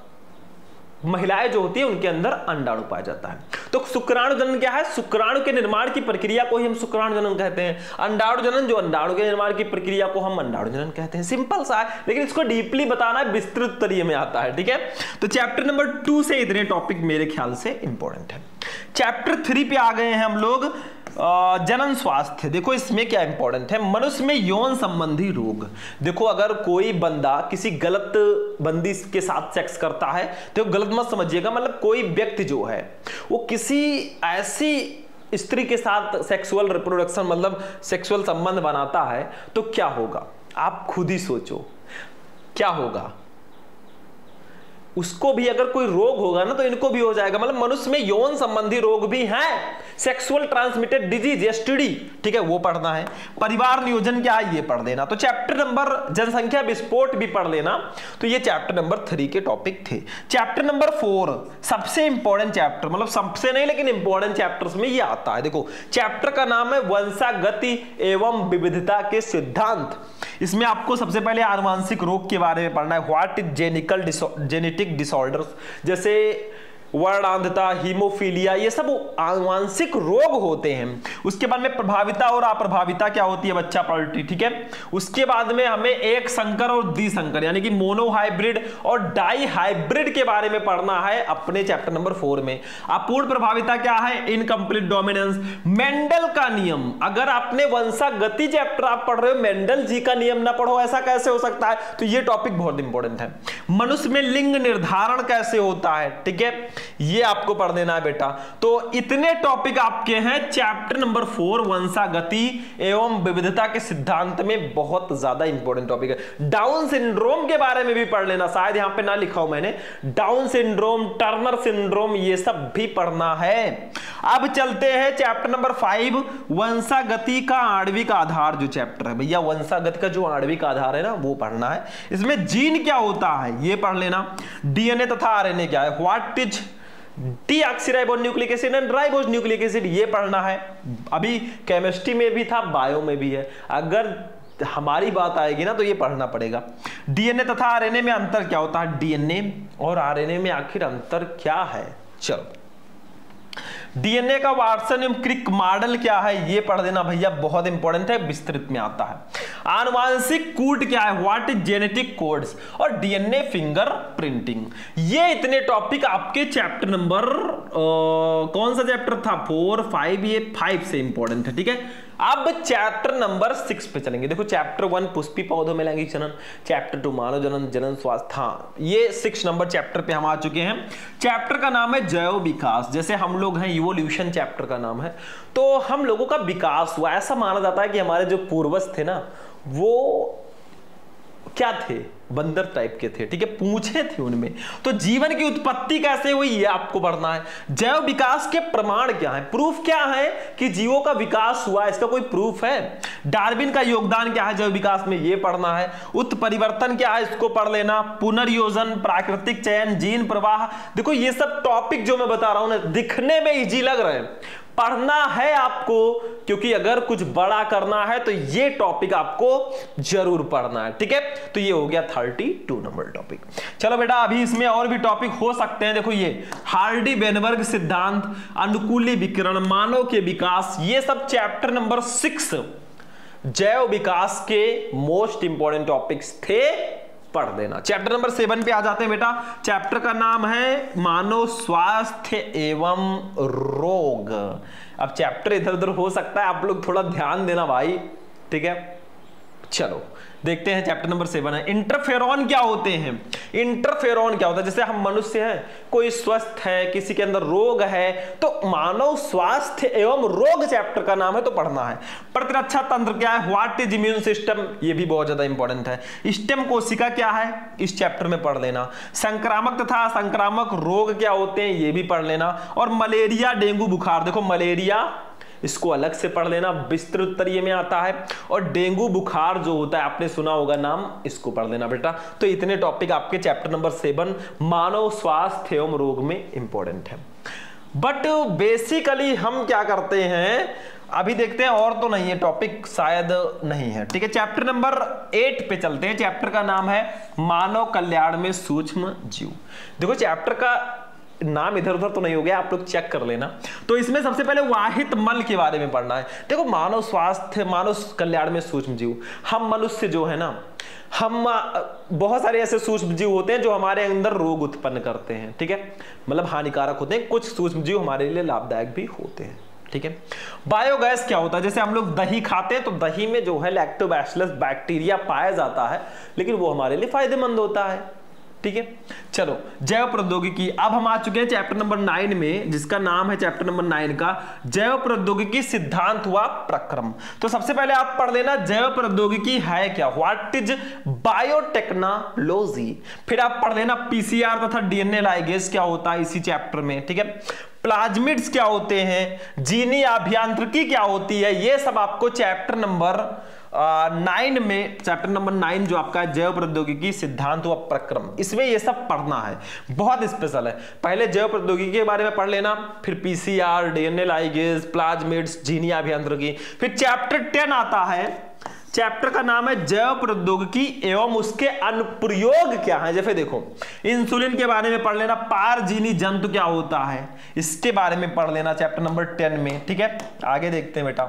महिलाएं जो होती है उनके अंदर अंडाणु पाया जाता है। तो शुक्राणु जनन क्या है, शुक्राणु के निर्माण की प्रक्रिया को ही हम शुक्राणु जनन कहते हैं। अंडाणु जनन, जो अंडाणु के निर्माण की प्रक्रिया को हम अंडाणु जनन कहते हैं। सिंपल सा है, लेकिन इसको डीपली बताना है, विस्तृत तरीके में आता है, ठीक है। तो चैप्टर नंबर 2 से इतने टॉपिक मेरे ख्याल से इंपॉर्टेंट है। चैप्टर 3 पे आ गए हैं हम लोग, जनन स्वास्थ्य, देखो इसमें क्या इंपॉर्टेंट है, मनुष्य में यौन संबंधी रोग। देखो अगर कोई बंदा किसी गलत बंदी के साथ सेक्स करता है तो गलत मत समझिएगा, मतलब कोई व्यक्ति जो है वो किसी ऐसी स्त्री के साथ सेक्सुअल रिप्रोडक्शन मतलब सेक्सुअल संबंध बनाता है तो क्या होगा, आप खुद ही सोचो क्या होगा। उसको भी अगर कोई रोग होगा ना तो इनको भी हो जाएगा, मतलब मनुष्य में यौन संबंधी रोग भी हैं, सेक्सुअल ट्रांसमिटेड डिजीज एसटीडी, ठीक है, वो पढ़ना है। परिवार नियोजन क्या है ये पढ़ लेना। तो चैप्टर नंबर जनसंख्या विस्फोट भी पढ़ लेना। तो ये चैप्टर नंबर 3 के टॉपिक थे। चैप्टर नंबर 4 सबसे इंपॉर्टेंट चैप्टर, मतलब सबसे नहीं लेकिन इंपॉर्टेंट चैप्टर्स में ये आता है। देखो चैप्टर का नाम है वंशागति एवं विविधता के सिद्धांत। इसमें आपको सबसे पहले आनुवांशिक रोग के बारे में पढ़ना है, व्हाट इज जेनेटिक डिसऑर्डर्स, जैसे वर्णांधता, हीमोफीलिया, ये सब आनुवांशिक रोग होते हैं। उसके बाद में प्रभाविता और अप्रभाविता क्या होती है बच्चा पलटी, ठीक है। उसके बाद में हमें एक संकर और द्विसंकर यानी कि मोनोहाइब्रिड और डाई हाइब्रिड के बारे में पढ़ना है अपने चैप्टर नंबर 4 में। अपूर्ण प्रभाविता क्या है, इनकम्प्लीट डोमिनेंस, मेंडल का नियम। अगर आपने वंशागति चैप्टर आप पढ़ रहे हो, मेंडल जी का नियम ना पढ़ो ऐसा कैसे हो सकता है, तो ये टॉपिक बहुत इंपॉर्टेंट है। मनुष्य में लिंग निर्धारण कैसे होता है, ठीक है, ये आपको पढ़ देना है बेटा। तो इतने टॉपिक आपके हैं चैप्टर नंबर 4 वंशागति एवं विविधता के सिद्धांत में, बहुत ज्यादा इंपॉर्टेंट टॉपिक है। डाउन सिंड्रोम के बारे में भी पढ़ लेना, शायद यहां पे ना लिखा हो मैंने, डाउन सिंड्रोम, टर्नर सिंड्रोम, ये सब भी पढ़ना है। अब चलते हैं चैप्टर नंबर 5 वंशागति का आणविक आधार, जो चैप्टर है भैया वंशागति का जो आणविक आधार है ना वो पढ़ना है। इसमें जीन क्या होता है ये पढ़ लेना, डीएनए तथा आरएनए क्या है, what is deoxyribonucleic acid and ribose nucleic acid, ये पढ़ना है। अभी केमिस्ट्री में भी था, बायो में भी है, अगर हमारी बात आएगी ना तो ये पढ़ना पड़ेगा। डीएनए तथा आरएनए में अंतर क्या होता है, डीएनए और आरएनए में आखिर अंतर क्या है, चलो। डीएनए का वाटसन एवं क्रिक मॉडल क्या है ये पढ़ देना भैया, बहुत इंपॉर्टेंट है, विस्तृत में आता है। आनुवांशिक कोड क्या है, व्हाट इज जेनेटिक कोड्स, और डीएनए फिंगर प्रिंटिंग। ये इतने टॉपिक आपके चैप्टर नंबर कौन सा चैप्टर था 4, 5, ये 5 से इंपॉर्टेंट है, ठीक है। अब चैप्टर नंबर 6 पे चलेंगे। देखो चैप्टर 1 पुष्पी पौधों में लैंगिक जनन, चैप्टर 2 मानव जनन, जनन स्वास्थ्य, हाँ ये 6 नंबर चैप्टर पे हम आ चुके हैं। चैप्टर का नाम है जैव विकास, जैसे हम लोग हैं इवोल्यूशन चैप्टर का नाम है, तो हम लोगों का विकास हुआ। ऐसा माना जाता है कि हमारे जो पूर्वज थे ना वो क्या थे, बंदर टाइप के थे, ठीक है, पूंछे थे उनमें। तो जीवन की उत्पत्ति कैसे हुई ये आपको पढ़ना है। जैव विकास के प्रमाण क्या है, प्रूफ क्या है कि जीवों का विकास हुआ, इसका कोई प्रूफ है। डार्विन का योगदान क्या है जैव विकास में, ये पढ़ना है। उत्परिवर्तन क्या है, इसको पढ़ लेना। पुनर्योजन, प्राकृतिक चयन, जीन प्रवाह, देखो ये सब टॉपिक जो मैं बता रहा हूं ना दिखने में इजी लग रहे हैं, पढ़ना है आपको, क्योंकि अगर कुछ बड़ा करना है तो ये टॉपिक आपको जरूर पढ़ना है, ठीक है। तो ये हो गया 32 नंबर टॉपिक। चलो बेटा अभी इसमें और भी टॉपिक हो सकते हैं। देखो ये हार्डी वेनबर्ग सिद्धांत, अनुकूली विकिरण, मानव के विकास, ये सब चैप्टर नंबर 6 जैव विकास के मोस्ट इंपॉर्टेंट टॉपिक्स थे, पढ़ देना। चैप्टर नंबर 7 पे आ जाते हैं बेटा। चैप्टर का नाम है मानव स्वास्थ्य एवं रोग। अब चैप्टर इधर उधर हो सकता है, आप लोग थोड़ा ध्यान देना भाई, ठीक है। चलो देखते हैं चैप्टर नंबर 7 है इंटरफेरॉन क्या होते हैं। इंटरफेरॉन क्या होता है, जैसे हम मनुष्य हैं, कोई स्वस्थ है, किसी के अंदर रोग है, तो मानव स्वास्थ्य एवं रोग चैप्टर का नाम है, तो पढ़ना है। प्रतिरक्षा तंत्र क्या है, व्हाट इज इम्यून सिस्टम, ये भी बहुत ज्यादा इंपॉर्टेंट है। स्टेम कोशिका क्या है, इस चैप्टर में पढ़ लेना। संक्रामक तथा असंक्रामक रोग क्या होते हैं, ये भी पढ़ लेना। और मलेरिया, डेंगू, बुखार, देखो मलेरिया इसको अलग से पढ़ लेना, विस्तृत तरीके में आता है। और डेंगू बुखार जो होता है आपने सुना होगा नाम, इसको पढ़ लेना बेटा। तो इतने टॉपिक आपके चैप्टर नंबर 7 मानव स्वास्थ्य एवं रोग में इंपॉर्टेंट है। बट बेसिकली हम क्या करते हैं, अभी देखते हैं, और तो नहीं है टॉपिक, शायद नहीं है, ठीक है। चैप्टर नंबर 8 पे चलते हैं। चैप्टर का नाम है मानव कल्याण में सूक्ष्म जीव। देखो चैप्टर का नाम इधर उधर तो नहीं हो गया, आप लोग चेक कर लेना। तो इसमें सबसे पहले वाहित मल के बारे में पढ़ना है। देखो मानव स्वास्थ्य, मानव कल्याण में सूक्ष्म जीव, हम मनुष्य जो है ना, हम बहुत सारे ऐसे सूक्ष्म जीव होते हैं जो हमारे अंदर रोग उत्पन्न करते हैं, ठीक है, मतलब हानिकारक होते हैं। कुछ सूक्ष्म जीव हमारे लिए लाभदायक भी होते हैं, ठीक है। बायोगैस क्या होता है, जैसे हम लोग दही खाते हैं तो दही में जो है लैक्टोबैसिलस बैक्टीरिया पाया जाता है, लेकिन वो हमारे लिए फायदेमंद होता है। ठीक है, चलो जैव प्रौद्योगिकी। अब हम आ चुके हैं चैप्टर नंबर 9 में, जिसका नाम है चैप्टर नंबर 9 का जैव प्रौद्योगिकी सिद्धांत व प्रक्रम। तो सबसे पहले आप पढ़ लेना जैव प्रौद्योगिकी है क्या, व्हाट इज बायोटेक्नोलॉजी। फिर आप पढ़ लेना पीसीआर तथा डीएनए लाइगेज क्या होता है इसी चैप्टर में। ठीक है, प्लाज्मिड्स क्या होते हैं, जीनी अभियांत्रिकी क्या होती है, ये सब आपको चैप्टर नंबर 9 में, चैप्टर नंबर 9 जो आपका जैव प्रौद्योगिकी सिद्धांत व प्रक्रम, इसमें ये सब पढ़ना है, बहुत स्पेशल है। पहले जैव प्रौद्योगिकी के बारे में पढ़ लेना, फिर पीसीआर, डीएनए लाइगेज, प्लाज्मिड्स, जीनी अभियांत्रिकी। फिर चैप्टर 10 आता है, चैप्टर का नाम है जैव प्रौद्योगिकी एवं उसके अनुप्रयोग क्या है। जैसे देखो इंसुलिन के बारे में पढ़ लेना, पारजीनी जंतु क्या होता है इसके बारे में पढ़ लेना चैप्टर नंबर 10 में। ठीक है, आगे देखते हैं बेटा,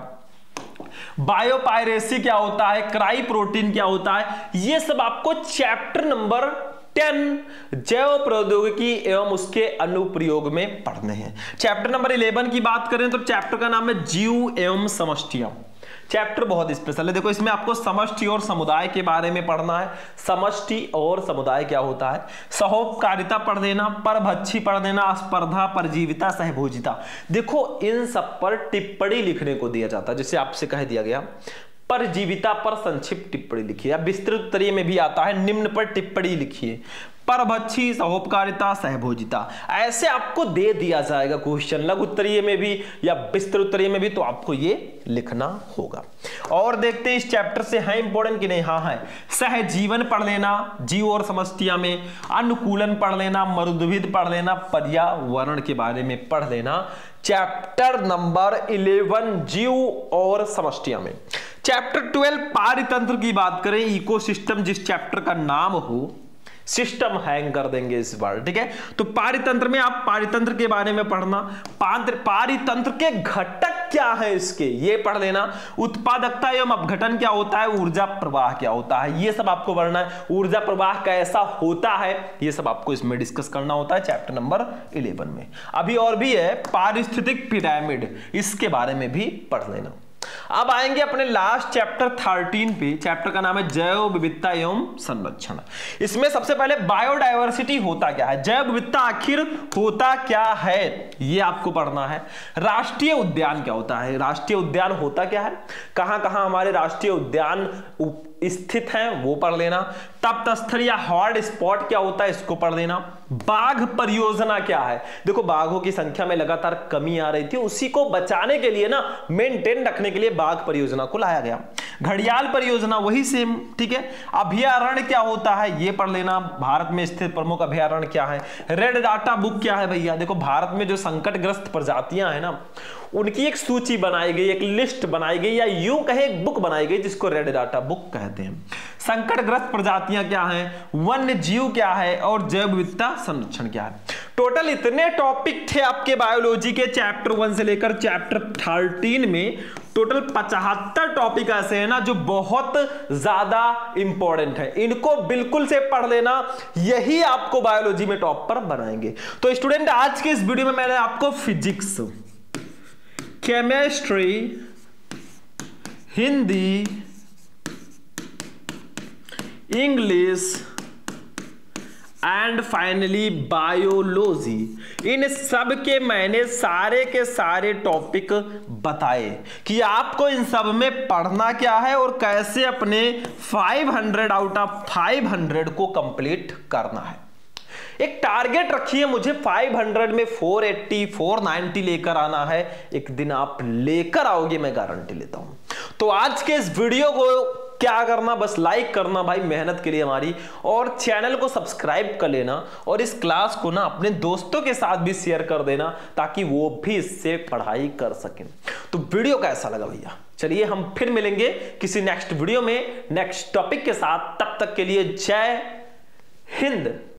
बायोपायरेसी क्या होता है, क्राई प्रोटीन क्या होता है, ये सब आपको चैप्टर नंबर 10 जैव प्रौद्योगिकी एवं उसके अनुप्रयोग में पढ़ने हैं। चैप्टर नंबर 11 की बात करें तो चैप्टर का नाम है जीव एवं समष्टियां। चैप्टर बहुत स्पेशल है, देखो इसमें आपको समष्टि और समुदाय के बारे में पढ़ना है। समष्टि और समुदाय क्या होता है, सहोपकारिता पढ़ देना, परभक्षी पढ़ देना, स्पर्धा, परजीविता, सहभोजिता। देखो इन सब पर टिप्पणी लिखने को दिया जाता है, जैसे आपसे कह दिया गया परजीविता पर संक्षिप्त टिप्पणी लिखिए, या विस्तृत उत्तरीय में भी आता है निम्न पर टिप्पणी लिखिए, परभक्षी, सहोपकारिता, सहभोजिता, ऐसे आपको दे दिया जाएगा क्वेश्चन, लघु उत्तरीय में भी या विस्तृत उत्तरीय में भी, तो आपको ये लिखना होगा। और देखते हैं इस चैप्टर से है इंपॉर्टेंट कि नहीं। हाँ है, सहजीवन पढ़ लेना जीव और समष्टियां में, अनुकूलन पढ़ लेना, मरुद्भिद पढ़ लेना, पर्यावरण के बारे में पढ़ लेना चैप्टर नंबर 11 जीव और समष्टियां में। चैप्टर 12 पारितंत्र की बात करें, इकोसिस्टम जिस चैप्टर का नाम हो, सिस्टम हैंग कर देंगे इस बार। ठीक है, तो पारितंत्र में आप पारितंत्र के बारे में पढ़ना, पारितंत्र के घटक क्या है इसके ये पढ़ लेना, उत्पादकता एवं अपघटन क्या होता है, ऊर्जा प्रवाह क्या होता है, ये सब आपको पढ़ना है। ऊर्जा प्रवाह कैसा होता है ये सब आपको इसमें डिस्कस करना होता है चैप्टर नंबर 11 में। अभी और भी है पारिस्थितिक पिरामिड, इसके बारे में भी पढ़ लेना। अब आएंगे अपने लास्ट चैप्टर 13 पे, चैप्टर का नाम है जैव विविधता एवं संरक्षण। इसमें सबसे पहले बायोडायवर्सिटी होता क्या है, जैव विविधता आखिर होता क्या है ये आपको पढ़ना है। राष्ट्रीय उद्यान क्या होता है, राष्ट्रीय उद्यान होता क्या है, कहां कहां हमारे राष्ट्रीय उद्यान स्थित हैं वो पढ़ लेना। तप्त स्थल या हॉट स्पॉट क्या होता है इसको पढ़ लेना। बाघ परियोजना क्या है, देखो बाघों की संख्या में लगातार कमी आ रही थी, उसी को बचाने के लिए ना, मेंटेन रखने के लिए बाघ परियोजना को लाया गया। घड़ियाल परियोजना वही सेम। ठीक है, अभयारण्य क्या होता है ये पढ़ लेना, भारत में स्थित प्रमुख अभयारण्य क्या है। रेड डाटा बुक क्या है भैया, देखो भारत में जो संकटग्रस्त प्रजातियां हैं ना, उनकी एक सूची बनाई गई, एक लिस्ट बनाई गई, या यूं कहे एक बुक बनाई गई जिसको रेड डाटा बुक कहते हैं। संकटग्रस्त प्रजातियां क्या हैं, वन्य जीव क्या है, और जैव विविधता संरक्षण क्या है। टोटल इतने टॉपिक थे आपके बायोलॉजी के चैप्टर 1 से लेकर चैप्टर 13 में, टोटल 75 टॉपिक ऐसे हैं ना जो बहुत ज्यादा इंपॉर्टेंट है, इनको बिल्कुल से पढ़ लेना, यही आपको बायोलॉजी में टॉप पर बनाएंगे। तो स्टूडेंट आज के इस वीडियो में मैंने आपको physics, chemistry, Hindi, English and finally biology, इन सब के मैंने सारे के सारे टॉपिक बताए कि आपको इन सब में पढ़ना क्या है और कैसे अपने 500 आउट ऑफ 500 को कंप्लीट करना है। एक टारगेट रखिए, मुझे 500 में 480 490 लेकर आना है, एक दिन आप लेकर आओगे, मैं गारंटी लेता हूं। तो आज के इस वीडियो को क्या करना, बस लाइक करना भाई, मेहनत के लिए हमारी, और चैनल को सब्सक्राइब कर लेना, और इस क्लास को ना अपने दोस्तों के साथ भी शेयर कर देना ताकि वो भी इससे पढ़ाई कर सकें। तो वीडियो कैसा लगा भैया, चलिए हम फिर मिलेंगे किसी नेक्स्ट वीडियो में नेक्स्ट टॉपिक के साथ, तब तक के लिए जय हिंद।